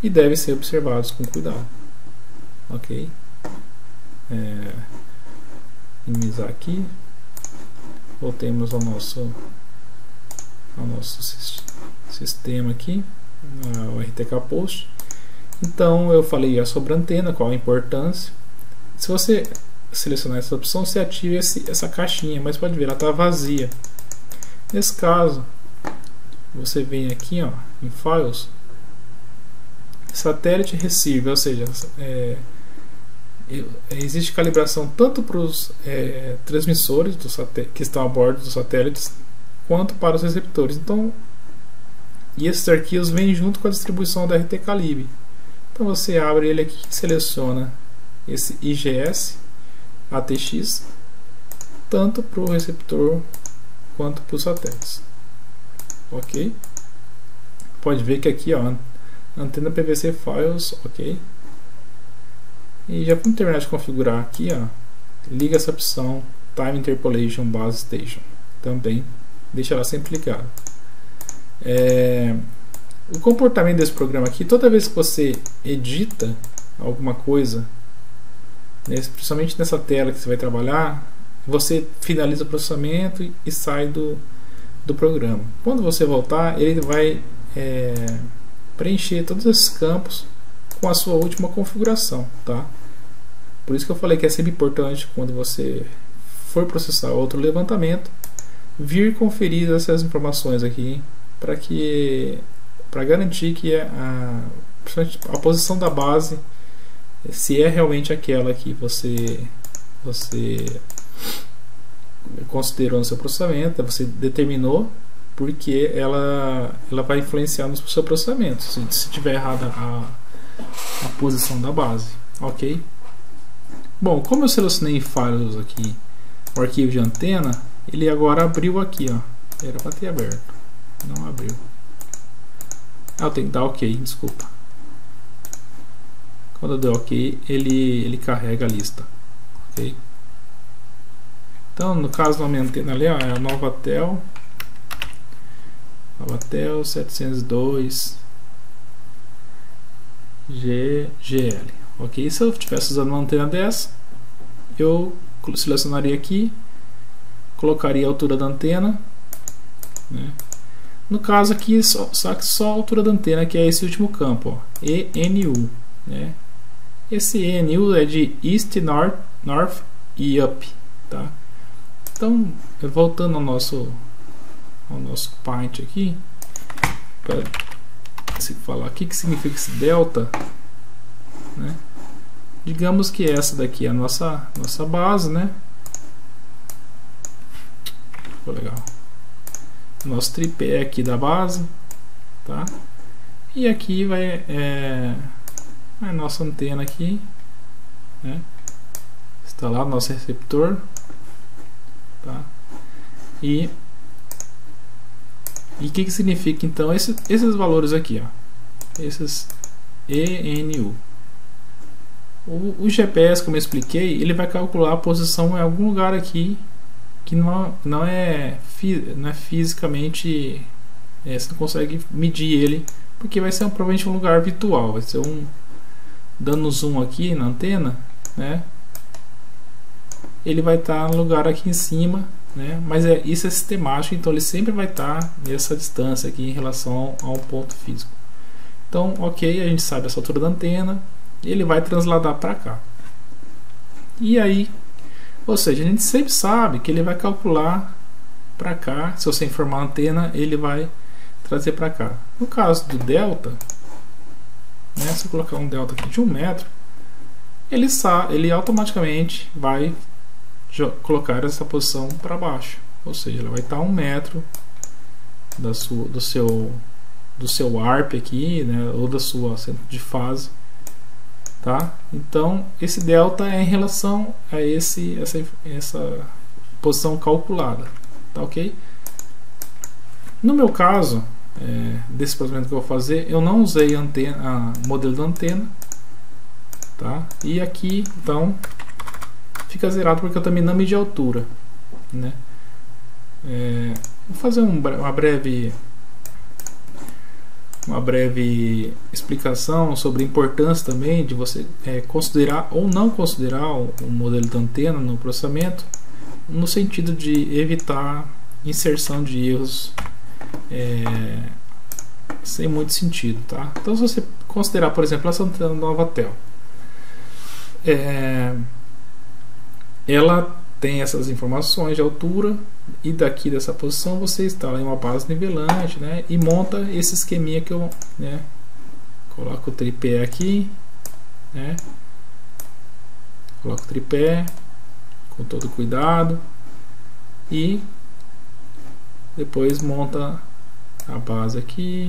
Speaker 1: e devem ser observados com cuidado, ok? Minimizar aqui, voltemos ao nosso sistema aqui, o RTK Post. Então eu falei sobre a antena, qual a importância. Se você selecionar essa opção, você ativa essa caixinha, mas pode ver, ela está vazia. Nesse caso, você vem aqui, ó, em Files, Satellite Receiver, ou seja, existe calibração tanto para os transmissores que estão a bordo dos satélites, quanto para os receptores. Então, e esses arquivos vêm junto com a distribuição da RTKlib. Então você abre ele aqui, seleciona esse IGS ATX, tanto para o receptor quanto para os satélites. Ok? Pode ver que aqui, ó, antena PVC Files, ok? E já vamos terminar de configurar aqui, ó, liga essa opção Time Interpolation Base Station, também deixa ela sempre ligada. O comportamento desse programa aqui, toda vez que você edita alguma coisa, principalmente nessa tela que você vai trabalhar, você finaliza o processamento e sai do programa. Quando você voltar, ele vai preencher todos esses campos com a sua última configuração, tá? Por isso que eu falei que é sempre importante, quando você for processar outro levantamento, vir conferir essas informações aqui para garantir que a posição da base, se é realmente aquela que você você considerou no seu processamento, você determinou, porque ela vai influenciar no seu processamento se tiver errada a posição da base, ok? Bom, como eu selecionei em files aqui o arquivo de antena, ele agora abriu aqui, ó. Era para ter aberto, não abriu. Eu tenho que dar ok, desculpa. Quando eu der ok, ele carrega a lista, ok? Então, no caso da minha antena ali, ó, é a Novatel 702 GGL, ok? Se eu estivesse usando uma antena dessa, eu selecionaria aqui, colocaria a altura da antena, né? No caso aqui, só a altura da antena, que é esse último campo, ó, ENU, né? Esse ENU é de East, North e Up, tá? Então, voltando ao nosso Paint aqui, para se falar o que significa esse delta, né? Digamos que essa daqui é a nossa base, né? Ficou legal. Nosso tripé aqui da base, tá? E aqui vai a nossa antena aqui, né? Está lá nosso receptor, tá? E o que significa então esses valores aqui, ó? Esses ENU. O GPS, como eu expliquei, ele vai calcular a posição em algum lugar aqui que não é fisicamente, você não consegue medir ele, porque vai ser provavelmente um lugar virtual, vai ser dando zoom aqui na antena, né? Ele vai estar no lugar aqui em cima, né? Mas isso é sistemático, então ele sempre vai estar nessa distância aqui em relação a um ponto físico. Então, ok, a gente sabe essa altura da antena, ele vai transladar para cá. E aí, ou seja, a gente sempre sabe que ele vai calcular para cá. Se você informar a antena, ele vai trazer para cá. No caso do delta, né, se eu colocar um delta aqui de 1 metro, ele automaticamente vai colocar essa posição para baixo. Ou seja, ela vai estar 1 metro do seu ARP aqui, né, ou da sua centro de fase. Tá? Então esse delta é em relação a essa posição calculada, tá, ok? No meu caso, desse procedimento que eu vou fazer, eu não usei modelo da antena, tá? E aqui então fica zerado porque eu também não medi a altura, né? Vou fazer uma breve explicação sobre a importância também de você considerar ou não considerar o modelo de antena no processamento, no sentido de evitar inserção de erros sem muito sentido, tá? Então, se você considerar, por exemplo, essa antena Novatel, ela tem essas informações de altura, e daqui dessa posição você instala em uma base nivelante, né, e monta esse esqueminha que eu, né, coloco o tripé aqui, né, coloco o tripé com todo cuidado e depois monta a base aqui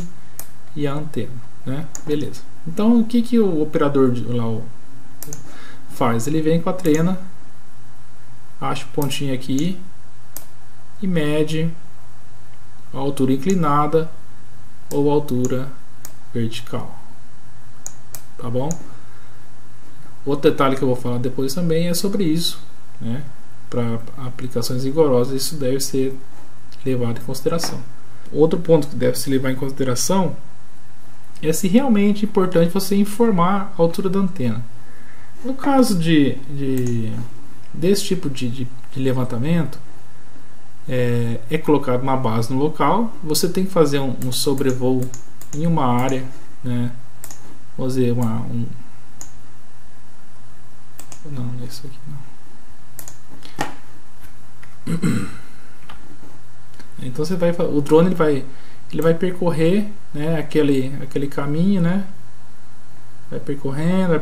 Speaker 1: e a antena, né, beleza. Então o que o operador lá faz? Ele vem com a trena, acha o pontinho aqui e mede a altura inclinada ou a altura vertical, tá bom? Outro detalhe que eu vou falar depois também é sobre isso, né? Para aplicações rigorosas isso deve ser levado em consideração. Outro ponto que deve se levar em consideração é se realmente é importante você informar a altura da antena. No caso desse tipo de levantamento, é colocado uma base no local, você tem que fazer um sobrevoo em uma área, né? Vamos dizer não é isso aqui não. Então o drone ele vai percorrer, né, aquele caminho, né? Vai percorrendo,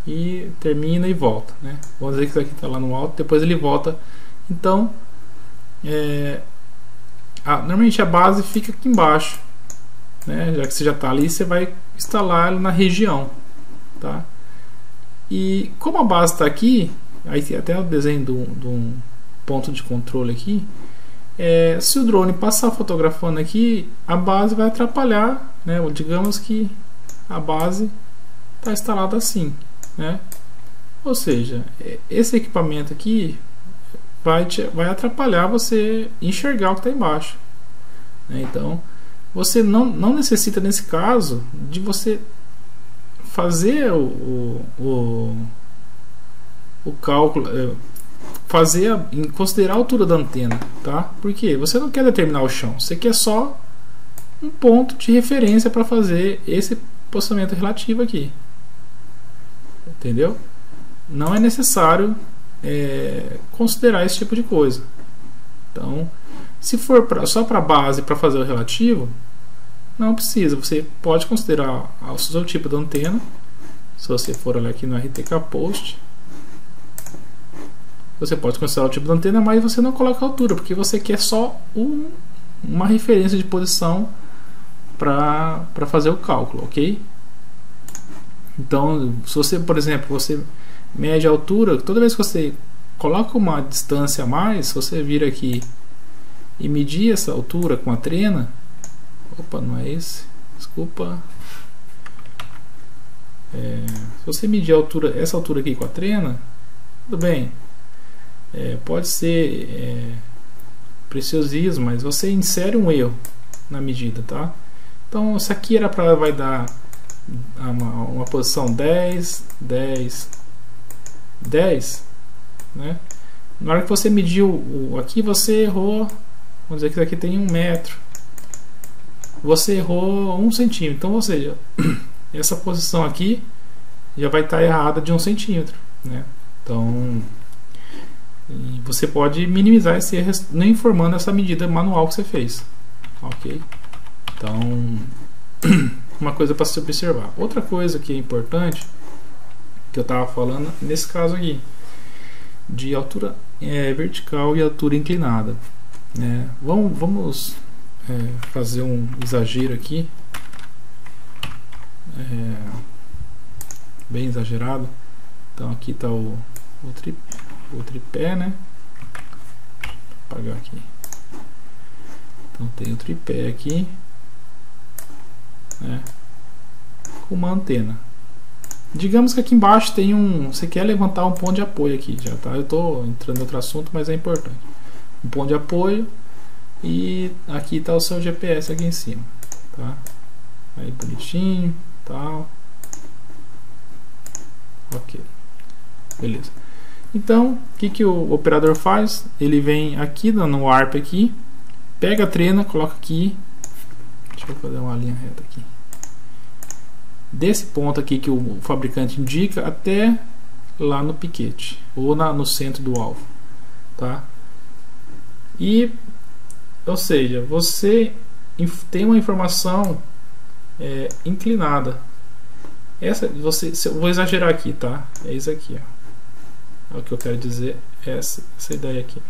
Speaker 1: e termina e volta, né? Vamos dizer que isso aqui está lá no alto, depois ele volta. Então, normalmente a base fica aqui embaixo, né? Já que você já está ali, você vai instalar ela na região, tá? E como a base está aqui, aí tem até o desenho de um ponto de controle aqui. Se o drone passar fotografando aqui, a base vai atrapalhar, né? Digamos que a base está instalada assim, né? Ou seja, esse equipamento aqui vai atrapalhar você enxergar o que está embaixo, né? Então você não necessita, nesse caso, de você fazer o cálculo, considerar a altura da antena, tá? Porque você não quer determinar o chão, você quer só um ponto de referência para fazer esse posicionamento relativo aqui, entendeu? Não é necessário considerar esse tipo de coisa. Então, se for só para base para fazer o relativo, não precisa. Você pode considerar o seu tipo de antena. Se você for olhar aqui no RTK Post, você pode considerar o tipo de antena, mas você não coloca a altura, porque você quer só uma referência de posição para fazer o cálculo, ok? Então, se você, por exemplo, você mede a altura, toda vez que você coloca uma distância a mais, se você vir aqui e medir essa altura com a trena, opa, não é esse, desculpa, se você medir a altura, essa altura aqui com a trena, tudo bem, pode ser preciosismo, mas você insere um erro na medida, tá? Então, isso aqui vai dar uma posição 10, 10, 10, né? Na hora que você mediu aqui, você errou, vamos dizer que isso aqui tem 1 metro, você errou 1 centímetro, então, ou seja, essa posição aqui já vai estar errada de 1 centímetro, né? Então, você pode minimizar esse erro não informando essa medida manual que você fez, ok? Então, uma coisa para se observar. Outra coisa que é importante, que eu estava falando nesse caso aqui, de altura vertical e altura inclinada, né? Vamos fazer um exagero aqui, bem exagerado. Então aqui está o tripé, né? Vou apagar aqui. Então tem o tripé aqui, né, com uma antena. Digamos que aqui embaixo tem você quer levantar um ponto de apoio aqui, já tá? Eu estou entrando em outro assunto, mas é importante. Um ponto de apoio, e aqui está o seu GPS aqui em cima, tá? Aí bonitinho, tal. Ok, beleza. Então, o que o operador faz? Ele vem aqui no warp aqui, pega a trena, coloca aqui. Deixa eu fazer uma linha reta aqui. Desse ponto aqui que o fabricante indica até lá no piquete ou no centro do alvo, tá? E, ou seja, você tem uma informação inclinada. Eu vou exagerar aqui, tá? É isso aqui, ó. É o que eu quero dizer, essa ideia aqui.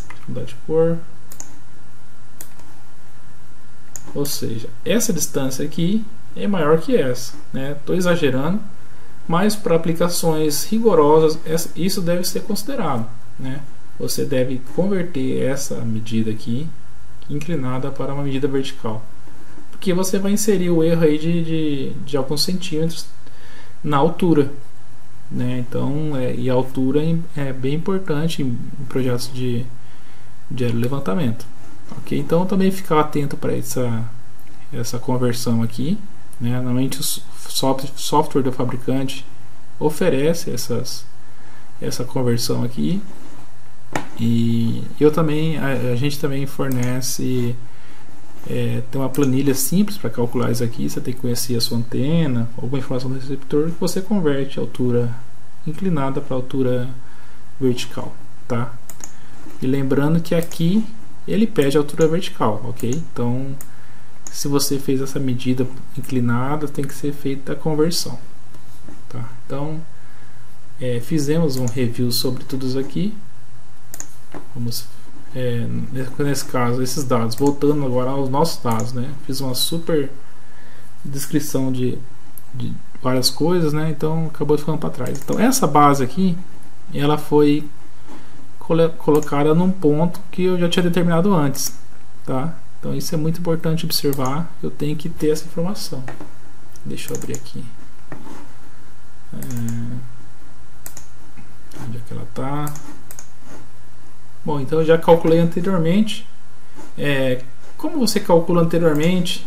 Speaker 1: Deixa eu mudar de cor. Ou seja, essa distância aqui é maior que essa, né? Estou exagerando, mas para aplicações rigorosas isso deve ser considerado, né? Você deve converter essa medida aqui inclinada para uma medida vertical, porque você vai inserir o erro aí de alguns centímetros na altura, né? Então, e a altura é bem importante em projetos de aerolevantamento. Ok, então também ficar atento para essa conversão aqui, né? Normalmente o software do fabricante oferece essa conversão aqui, e a gente também fornece tem uma planilha simples para calcular isso aqui. Você tem que conhecer a sua antena, alguma informação do receptor, que você converte a altura inclinada para a altura vertical, tá? E lembrando que aqui ele pede a altura vertical, ok? Então, se você fez essa medida inclinada, tem que ser feita a conversão, Então fizemos um review sobre tudo isso aqui. Vamos nesse caso, esses dados, voltando agora aos nossos dados, né? Fiz uma super descrição de várias coisas, né? Então acabou ficando para trás. Então essa base aqui, ela foi colocada num ponto que eu já tinha determinado antes, tá? Então isso é muito importante observar. Eu tenho que ter essa informação. Deixa eu abrir aqui. Onde é que ela está? Bom, então eu já calculei anteriormente. Como você calcula anteriormente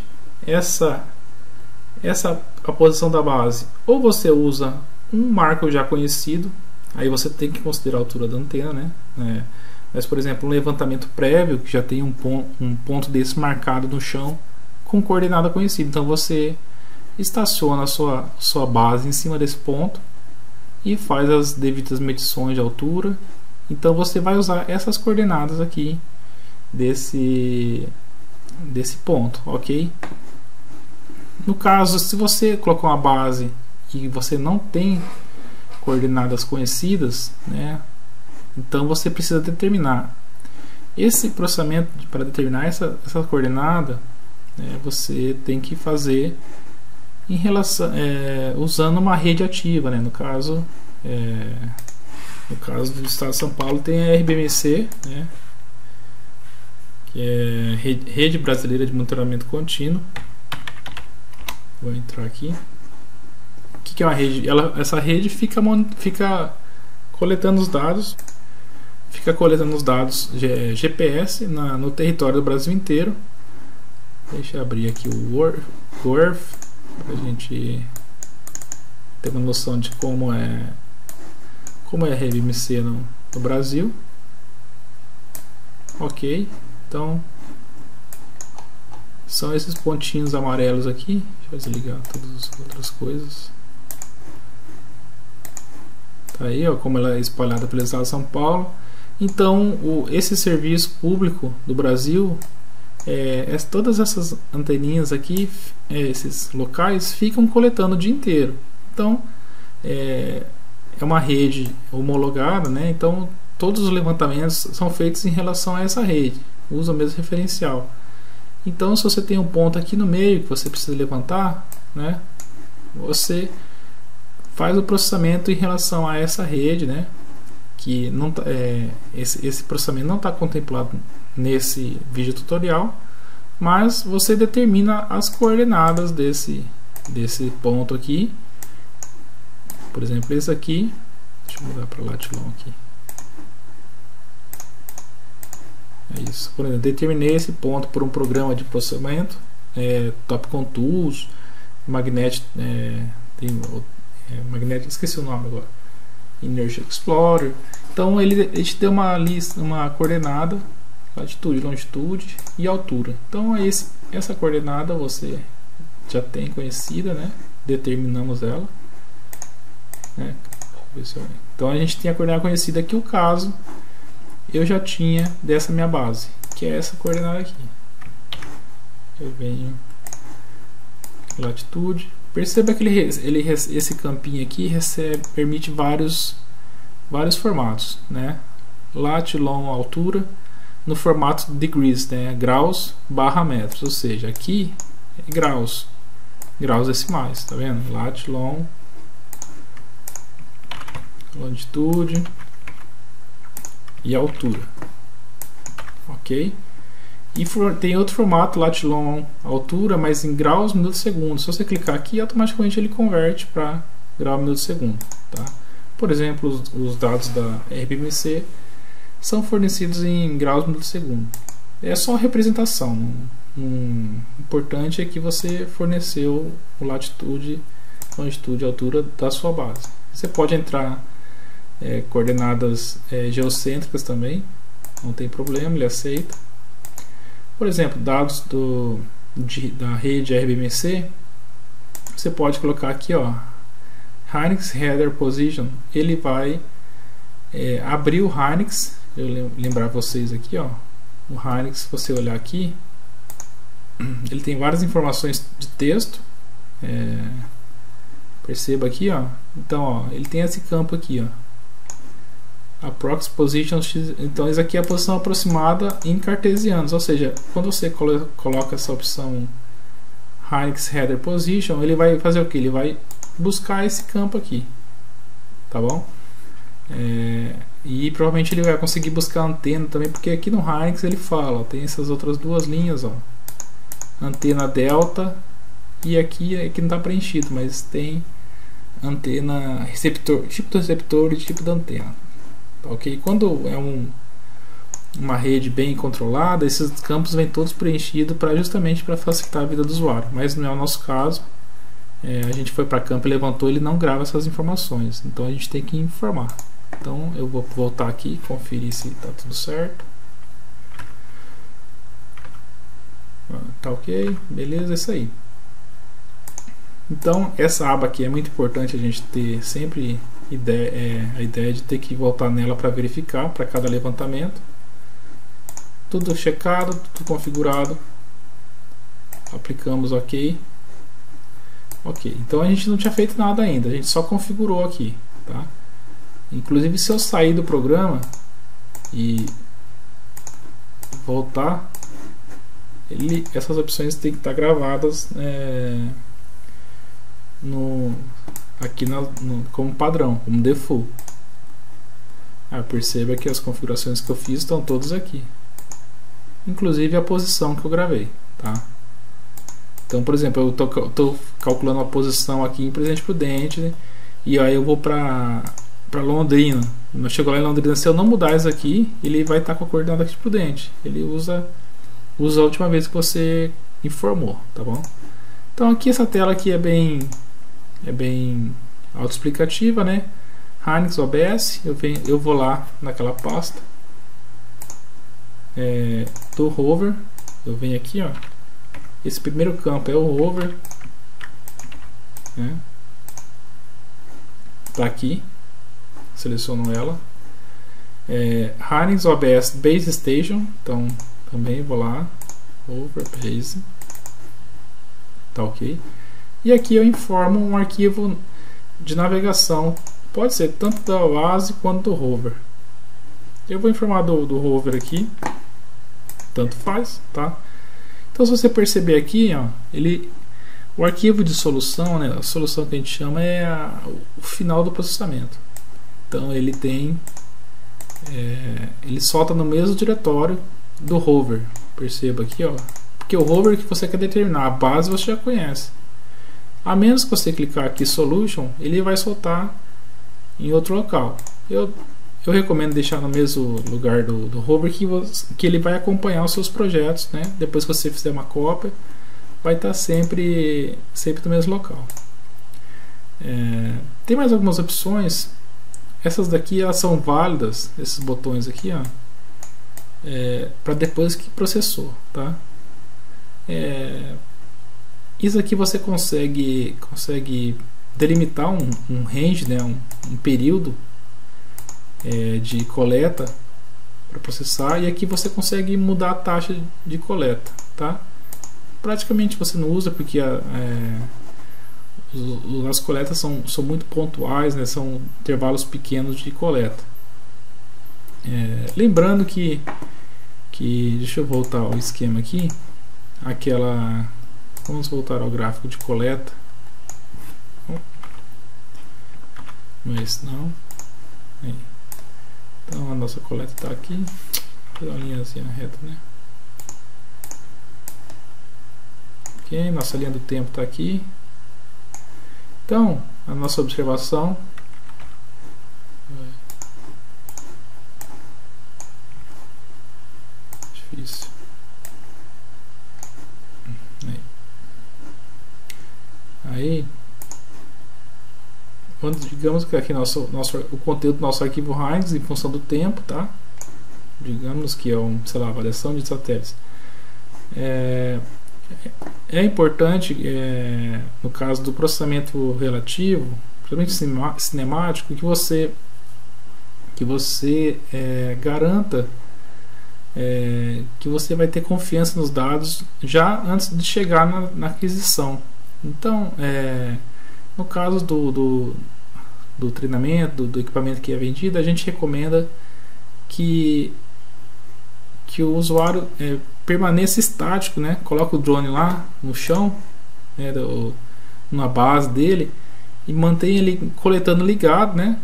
Speaker 1: a posição da base? Ou você usa um marco já conhecido, aí você tem que considerar a altura da antena, né? Mas, por exemplo, um levantamento prévio que já tem um ponto desse marcado no chão com coordenada conhecida. Então você estaciona a sua base em cima desse ponto e faz as devidas medições de altura. Então você vai usar essas coordenadas aqui desse ponto, ok? No caso, se você colocar uma base e você não tem coordenadas conhecidas, né, então você precisa determinar esse processamento para determinar essa coordenada, né, você tem que fazer em relação usando uma rede ativa, né? No caso do estado de São Paulo tem a RBMC, né, que é Rede Brasileira de Monitoramento Contínuo. Vou entrar aqui. O que é uma rede? Essa rede fica coletando os dados, GPS no território do Brasil inteiro. Deixa eu abrir aqui o Word para a gente ter uma noção de como é a RBMC no Brasil. Ok, então são esses pontinhos amarelos aqui. Deixa eu desligar todas as outras coisas. Tá aí, ó, como ela é espalhada pelo estado de São Paulo. Então esse serviço público do Brasil, todas essas anteninhas aqui, esses locais ficam coletando o dia inteiro. Então é uma rede homologada, né? Então todos os levantamentos são feitos em relação a essa rede, usa o mesmo referencial. Então se você tem um ponto aqui no meio que você precisa levantar, né, você faz o processamento em relação a essa rede, né, que não esse processamento não está contemplado nesse vídeo tutorial, mas você determina as coordenadas desse ponto aqui. Por exemplo, esse aqui, deixa eu mudar para Latilon aqui. É isso. Por exemplo, determinei esse ponto por um programa de processamento, Topcon Tools, Magnet, Magnet, esqueci o nome agora, Energy Explorer. Então ele te deu uma lista, uma coordenada, latitude, longitude e altura. Então essa coordenada você já tem conhecida, né? Determinamos ela. Então a gente tem a coordenada conhecida aqui. O caso eu já tinha dessa minha base, que é essa coordenada aqui. Eu venho latitude. Perceba que esse campinho aqui permite vários formatos, né? Lat, long, altura, no formato degrees, né? Graus barra metros, ou seja, aqui é graus decimais, tá vendo? Lat, long, longitude e altura, ok? E tem outro formato, lat, long, altura, mas em graus, minutos, segundos. Se você clicar aqui, automaticamente ele converte para grau, minuto, segundo, tá? Por exemplo, os dados da RBMC são fornecidos em graus, minuto, segundo. É só uma representação. O importante é que você forneceu o latitude, longitude e altura da sua base. Você pode entrar coordenadas geocêntricas também, não tem problema, ele aceita. Por exemplo, dados da rede RBMC, você pode colocar aqui, ó, Hynix Header Position. Ele vai abrir o Hynix. Eu lembrar vocês aqui, ó, o Hynix, se você olhar aqui, ele tem várias informações de texto. Perceba aqui, ó. Então, ó, ele tem esse campo aqui, ó. Approx position x. Então, isso aqui é a posição aproximada em cartesianos. Ou seja, quando você coloca essa opção Heinz Header Position, ele vai fazer o que? Ele vai buscar esse campo aqui, tá bom? E provavelmente ele vai conseguir buscar a antena também, porque aqui no Heinz ele fala, ó, tem essas outras duas linhas, ó, antena delta, e aqui não está preenchido, mas tem antena receptor, tipo do receptor e tipo da antena, tá, ok? Quando é uma rede bem controlada, esses campos vêm todos preenchidos justamente para facilitar a vida do usuário, mas não é o nosso caso. A gente foi para campo e levantou, ele não grava essas informações, então a gente tem que informar. Então eu vou voltar aqui, conferir se está tudo certo. Tá ok, beleza, é isso aí. Então essa aba aqui é muito importante a gente ter sempre a ideia de ter que voltar nela para verificar para cada levantamento. Tudo checado, tudo configurado. Aplicamos ok. Ok, então a gente não tinha feito nada ainda, a gente só configurou aqui, tá? Inclusive, se eu sair do programa e voltar, essas opções têm que estar gravadas aqui como padrão, como default. Perceba que as configurações que eu fiz estão todas aqui, inclusive a posição que eu gravei, tá? Então, por exemplo, eu estou calculando a posição aqui em Presidente Prudente, né? E aí eu vou para Londrina. Quando eu chego lá em Londrina, se eu não mudar isso aqui, ele vai estar com a coordenada aqui de Prudente. Ele usa a última vez que você informou, tá bom? Então aqui essa tela aqui é bem autoexplicativa, né? Heinz OBS, eu vou lá naquela pasta do rover, eu venho aqui, ó. Esse primeiro campo é o rover, né? Tá aqui, seleciono ela. Heinz OBS Base Station, então também vou lá, rover base, tá ok. E aqui eu informo um arquivo de navegação, pode ser tanto da base quanto do rover. Eu vou informar do rover aqui, tanto faz, tá? Então, se você perceber aqui, ó, o arquivo de solução, né, a solução que a gente chama é o final do processamento. Então, ele solta no mesmo diretório do rover. Perceba aqui, ó, porque o rover que você quer determinar, a base você já conhece. A menos que você clicar aqui Solution, ele vai soltar em outro local. Eu recomendo deixar no mesmo lugar do rover que ele vai acompanhar os seus projetos, né? Depois que você fizer uma cópia, vai estar sempre no mesmo local. Tem mais algumas opções. Essas daqui elas são válidas, esses botões aqui, ó, para depois que processou, tá? Isso aqui você consegue delimitar um range, né? um período de coleta para processar, e aqui você consegue mudar a taxa de coleta, tá? Praticamente você não usa porque as coletas são muito pontuais, né? São intervalos pequenos de coleta. Lembrando que deixa eu voltar ao esquema aqui, vamos voltar ao gráfico de coleta, mas não. Aí. Então a nossa coleta está aqui, vou fazer uma linhazinha reta, né? Ok, nossa linha do tempo está aqui. Então, a nossa observação difícil. Aí quando digamos que aqui o conteúdo do nosso arquivo Heinz em função do tempo, tá? Digamos que é avaliação de satélites. É importante, no caso do processamento relativo, principalmente cinemático, que você garanta que você vai ter confiança nos dados já antes de chegar na aquisição. Então, No caso do treinamento, do equipamento que é vendido, a gente recomenda que o usuário permaneça estático, né? Coloca o drone lá no chão, né, na base dele, e mantenha ele coletando ligado, né?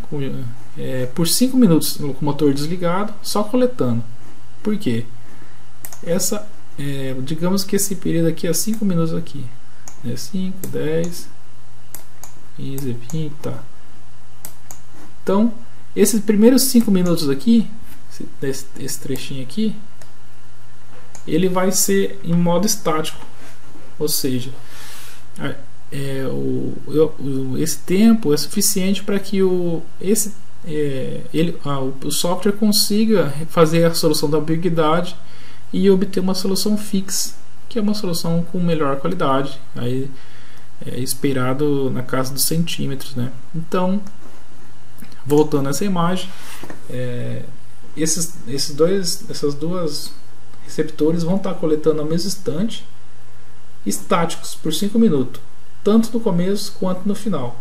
Speaker 1: Por 5 minutos com o motor desligado, só coletando. Por quê? Digamos que esse período aqui é 5 minutos aqui, né? 5, 10, 15, 20, tá. Então, esses primeiros 5 minutos aqui, esse trechinho aqui, ele vai ser em modo estático, ou seja, esse tempo é suficiente para que o software consiga fazer a solução da ambiguidade e obter uma solução fixa, que é uma solução com melhor qualidade, aí esperado na casa dos centímetros, né? Então, voltando a essa imagem, essas duas receptores vão estar coletando ao mesmo instante, estáticos por 5 minutos, tanto no começo quanto no final.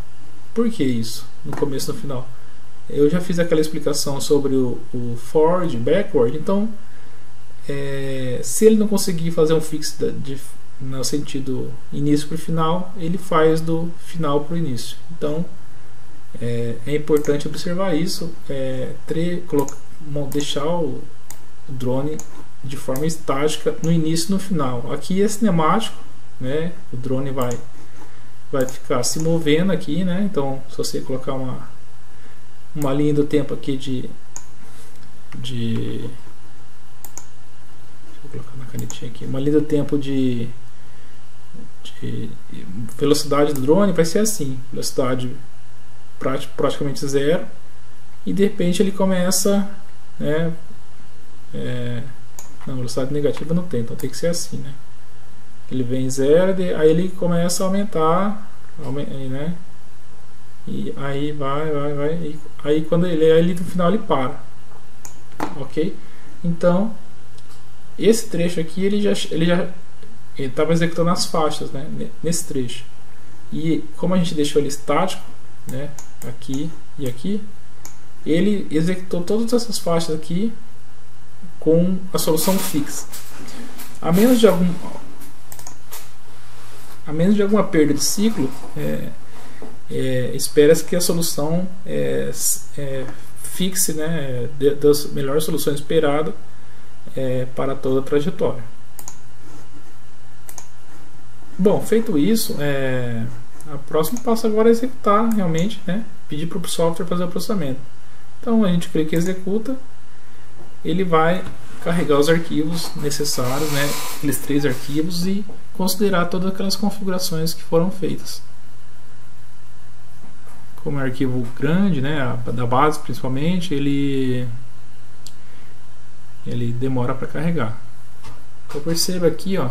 Speaker 1: Por que isso? No começo e no final? Eu já fiz aquela explicação sobre o forward, backward. Então, se ele não conseguir fazer um fix no sentido início para o final, ele faz do final para o início. Então, é importante observar isso, deixar o drone de forma estática no início e no final. Aqui é cinemático, né? O drone vai ficar se movendo aqui, né? Então, se você colocar uma linha do tempo aqui deixa eu colocar na canetinha aqui, uma linha do tempo de velocidade do drone vai ser assim, velocidade praticamente zero, e de repente ele começa, né, não, velocidade negativa não tem, então tem que ser assim, né? Ele vem zero, aí ele começa a aumentar, né? E aí vai, e aí quando ele no final ele para, ok? Então esse trecho aqui ele já estava executando as faixas, né? Nesse trecho, e como a gente deixou ele estático, né? Aqui e aqui, ele executou todas essas faixas aqui com a solução fixa. A menos de alguma perda de ciclo, espera-se que a solução fixe, né, das melhores soluções esperadas para toda a trajetória. Bom, feito isso, o próximo passo agora é executar realmente, né, pedir para o software fazer o processamento. Então a gente clica em executa, ele vai carregar os arquivos necessários, né, aqueles 3 arquivos, e considerar todas aquelas configurações que foram feitas. Como é um arquivo grande, né, da base principalmente, ele demora para carregar. Então perceba aqui, ó,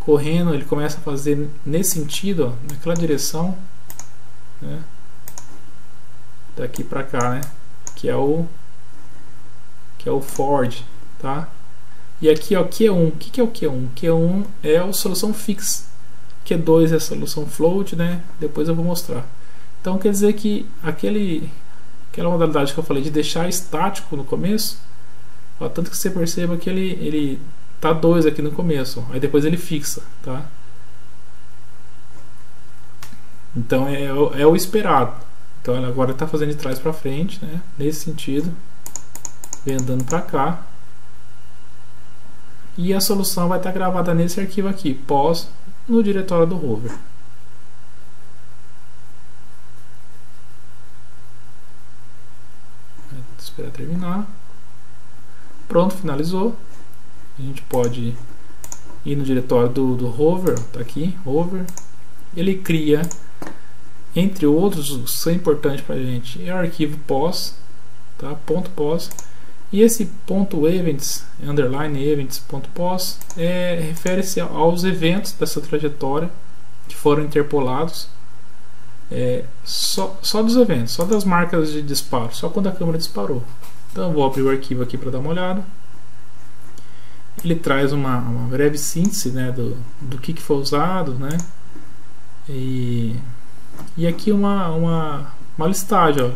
Speaker 1: correndo, ele começa a fazer nesse sentido, ó, naquela direção, né, daqui para cá, né, que é o forward, tá? E aqui, ó, Q1. O que é o Q1? Q1 é a solução fixa. Q2 é a solução float, né? Depois eu vou mostrar. Então quer dizer que aquela modalidade que eu falei de deixar estático no começo, ó, tanto que você perceba que ele tá 2 aqui no começo, ó, aí depois ele fixa, tá? Então é o esperado. Então ela agora está fazendo de trás para frente, né? Nesse sentido, vem andando para cá, e a solução vai estar gravada nesse arquivo aqui, pós, no diretório do rover. Vou esperar terminar. Pronto, finalizou. A gente pode ir no diretório do rover, tá aqui, rover. Ele cria, entre outros, isso é importante para a gente, é o arquivo pós, tá? Ponto pós. E esse ponto events, underline events, ponto pós, refere-se aos eventos dessa trajetória que foram interpolados, só dos eventos, só das marcas de disparo, só quando a câmera disparou. Então eu vou abrir o arquivo aqui para dar uma olhada. Ele traz uma breve síntese, né, do que foi usado, né, e E aqui uma listagem,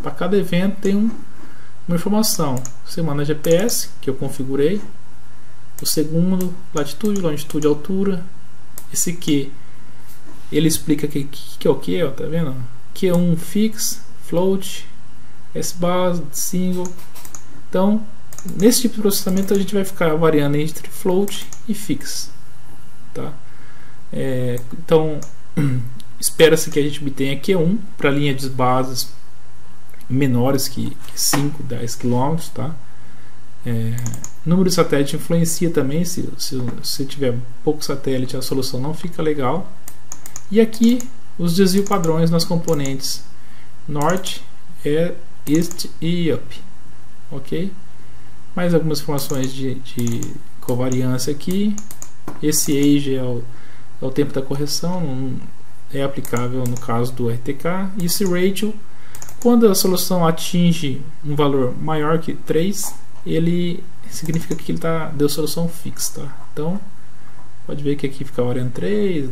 Speaker 1: para cada evento tem uma informação. Semana GPS, que eu configurei. O segundo, latitude, longitude, altura. Esse Q, ele explica que é o que, tá vendo? Q1 fix, float, S-base, single. Então, nesse tipo de processamento a gente vai ficar variando entre float e fix, tá? Então, espera-se que a gente obtenha Q1 para linhas de bases menores que 5, 10 km, tá? Número de satélite influencia também. Se tiver pouco satélite, a solução não fica legal. E aqui os desvios padrões nas componentes norte, east e up, ok? Mais algumas informações de covariância aqui. Esse age é o tempo da correção, não é aplicável no caso do RTK. E esse ratio, quando a solução atinge um valor maior que 3, ele significa que ele deu solução fixa, tá? Então pode ver que aqui fica variando 3,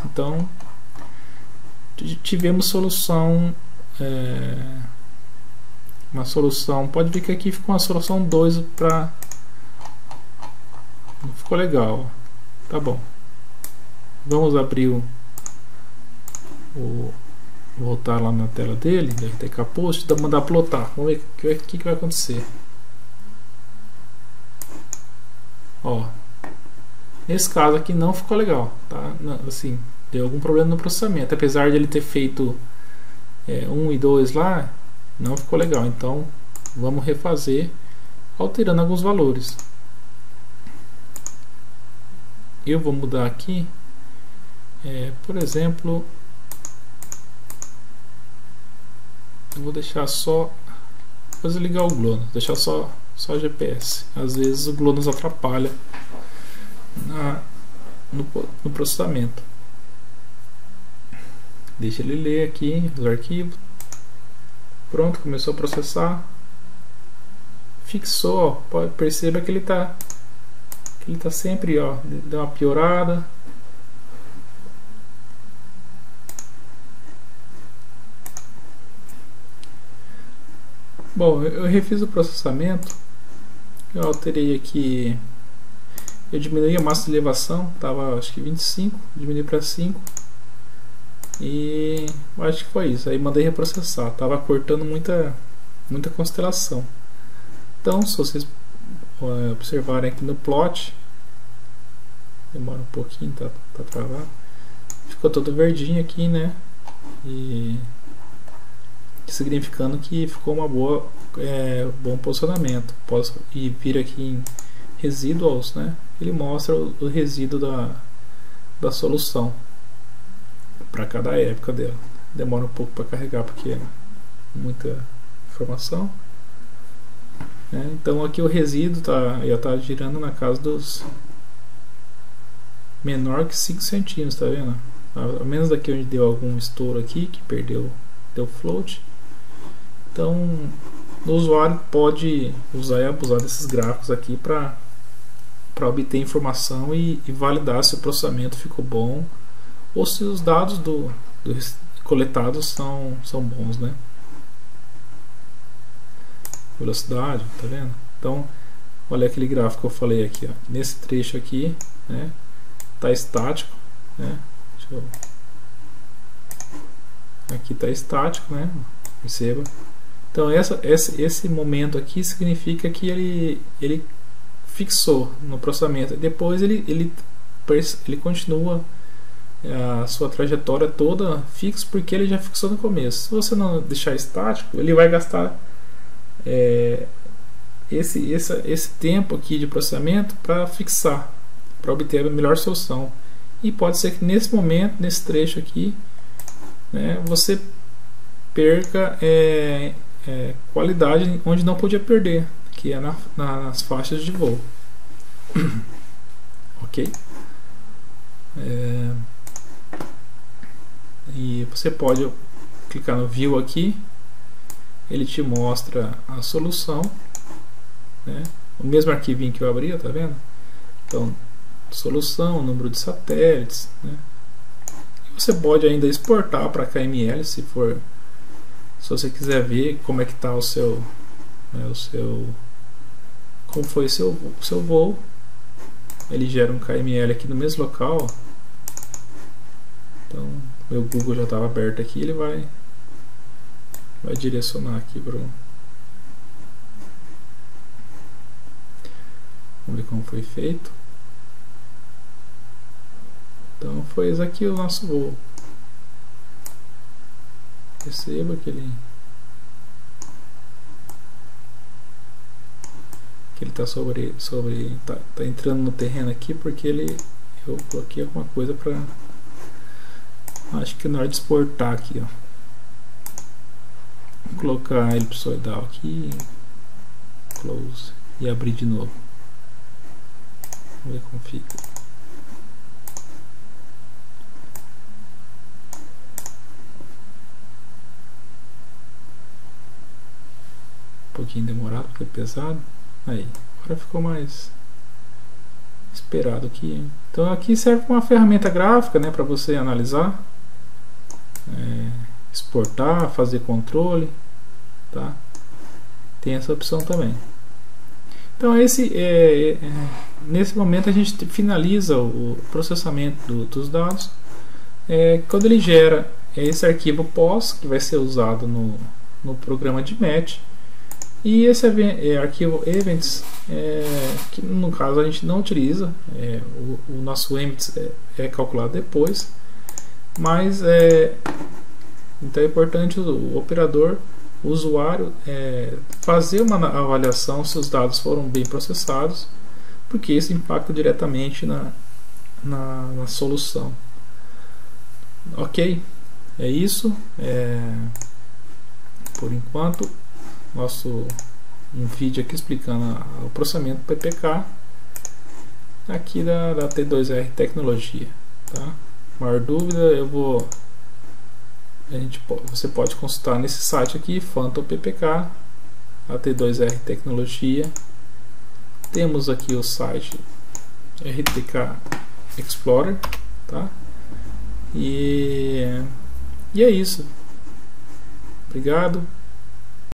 Speaker 1: então tivemos solução, uma solução, pode ver que aqui ficou uma solução 2 para, não ficou legal, tá bom. Vamos abrir voltar lá na tela dele, do RTK Post, mandar plotar. Vamos ver o que vai acontecer. Ó, nesse caso aqui não ficou legal, tá? Assim, deu algum problema no processamento, apesar de ele ter feito 1 e 2 lá, não ficou legal. Então vamos refazer alterando alguns valores. Eu vou mudar aqui, por exemplo, eu vou deixar só, depois eu ligar o GLONASS, deixar só GPS. Às vezes o GLONASS atrapalha no processamento. Deixa ele ler aqui os arquivos. Pronto, começou a processar. Fixou, ó, perceba que ele tá sempre, ó, deu uma piorada. Bom, eu refiz o processamento. Eu alterei aqui, eu diminui a massa de elevação, estava acho que 25, diminui para 5 e acho que foi isso. Aí mandei reprocessar, estava cortando muita constelação. Então, se vocês observarem aqui no plot, demora um pouquinho, tá travado, ficou todo verdinho aqui, né? E significando que ficou uma bom posicionamento. Posso vir aqui em residuals, né? Ele mostra o resíduo da solução para cada época dela. Demora um pouco para carregar porque é muita informação, né? Então aqui o resíduo já está girando na casa dos menor que 5 centímetros, tá vendo? A menos daqui onde deu algum estouro aqui que deu float. Então o usuário pode usar e abusar desses gráficos aqui para obter informação e validar se o processamento ficou bom ou se os dados coletados são bons, né? Velocidade, tá vendo? Então olha aquele gráfico que eu falei aqui, ó. Nesse trecho aqui, né, tá estático, né? Aqui tá estático, né? Perceba. Então esse momento aqui significa que ele fixou no processamento. Depois ele continua a sua trajetória toda fixo porque ele já fixou no começo. Se você não deixar estático, ele vai gastar esse tempo aqui de processamento para fixar, para obter a melhor solução. E pode ser que nesse momento, nesse trecho aqui, né, você perca qualidade onde não podia perder, que é nas faixas de voo. Ok? E você pode clicar no View aqui, ele te mostra a solução, né? O mesmo arquivinho que eu abri, tá vendo? Então, solução, número de satélites, né? Você pode ainda exportar para KML se você quiser ver como é que está como foi o seu voo. Ele gera um KML aqui no mesmo local, ó. Então meu Google já estava aberto aqui, ele vai direcionar aqui para vamos ver como foi feito. Então foi esse aqui o nosso voo. Perceba que ele está tá entrando no terreno aqui porque eu coloquei alguma coisa para, acho que na hora de exportar aqui, ó, vou colocar a elipsoidal aqui, close e abrir de novo. Vamos ver como fica. Um pouquinho demorado porque é pesado. Aí, agora ficou mais esperado aqui, hein? Então aqui serve uma ferramenta gráfica, né, para você analisar, exportar, fazer controle, tá? Tem essa opção também. Então nesse momento a gente finaliza o processamento dos dados. Quando ele gera esse arquivo POS, que vai ser usado no programa de match, e esse arquivo events, que no caso a gente não utiliza, o nosso events é calculado depois, mas então é importante o operador, o usuário, fazer uma avaliação se os dados foram bem processados, porque isso impacta diretamente na solução. Ok? É isso. Por enquanto, um vídeo aqui explicando o processamento PPK aqui da T2R Tecnologia, tá? Maior dúvida você pode consultar nesse site aqui, Phantom PPK, a T2R Tecnologia. Temos aqui o site RTK Explorer, tá? E é isso. Obrigado.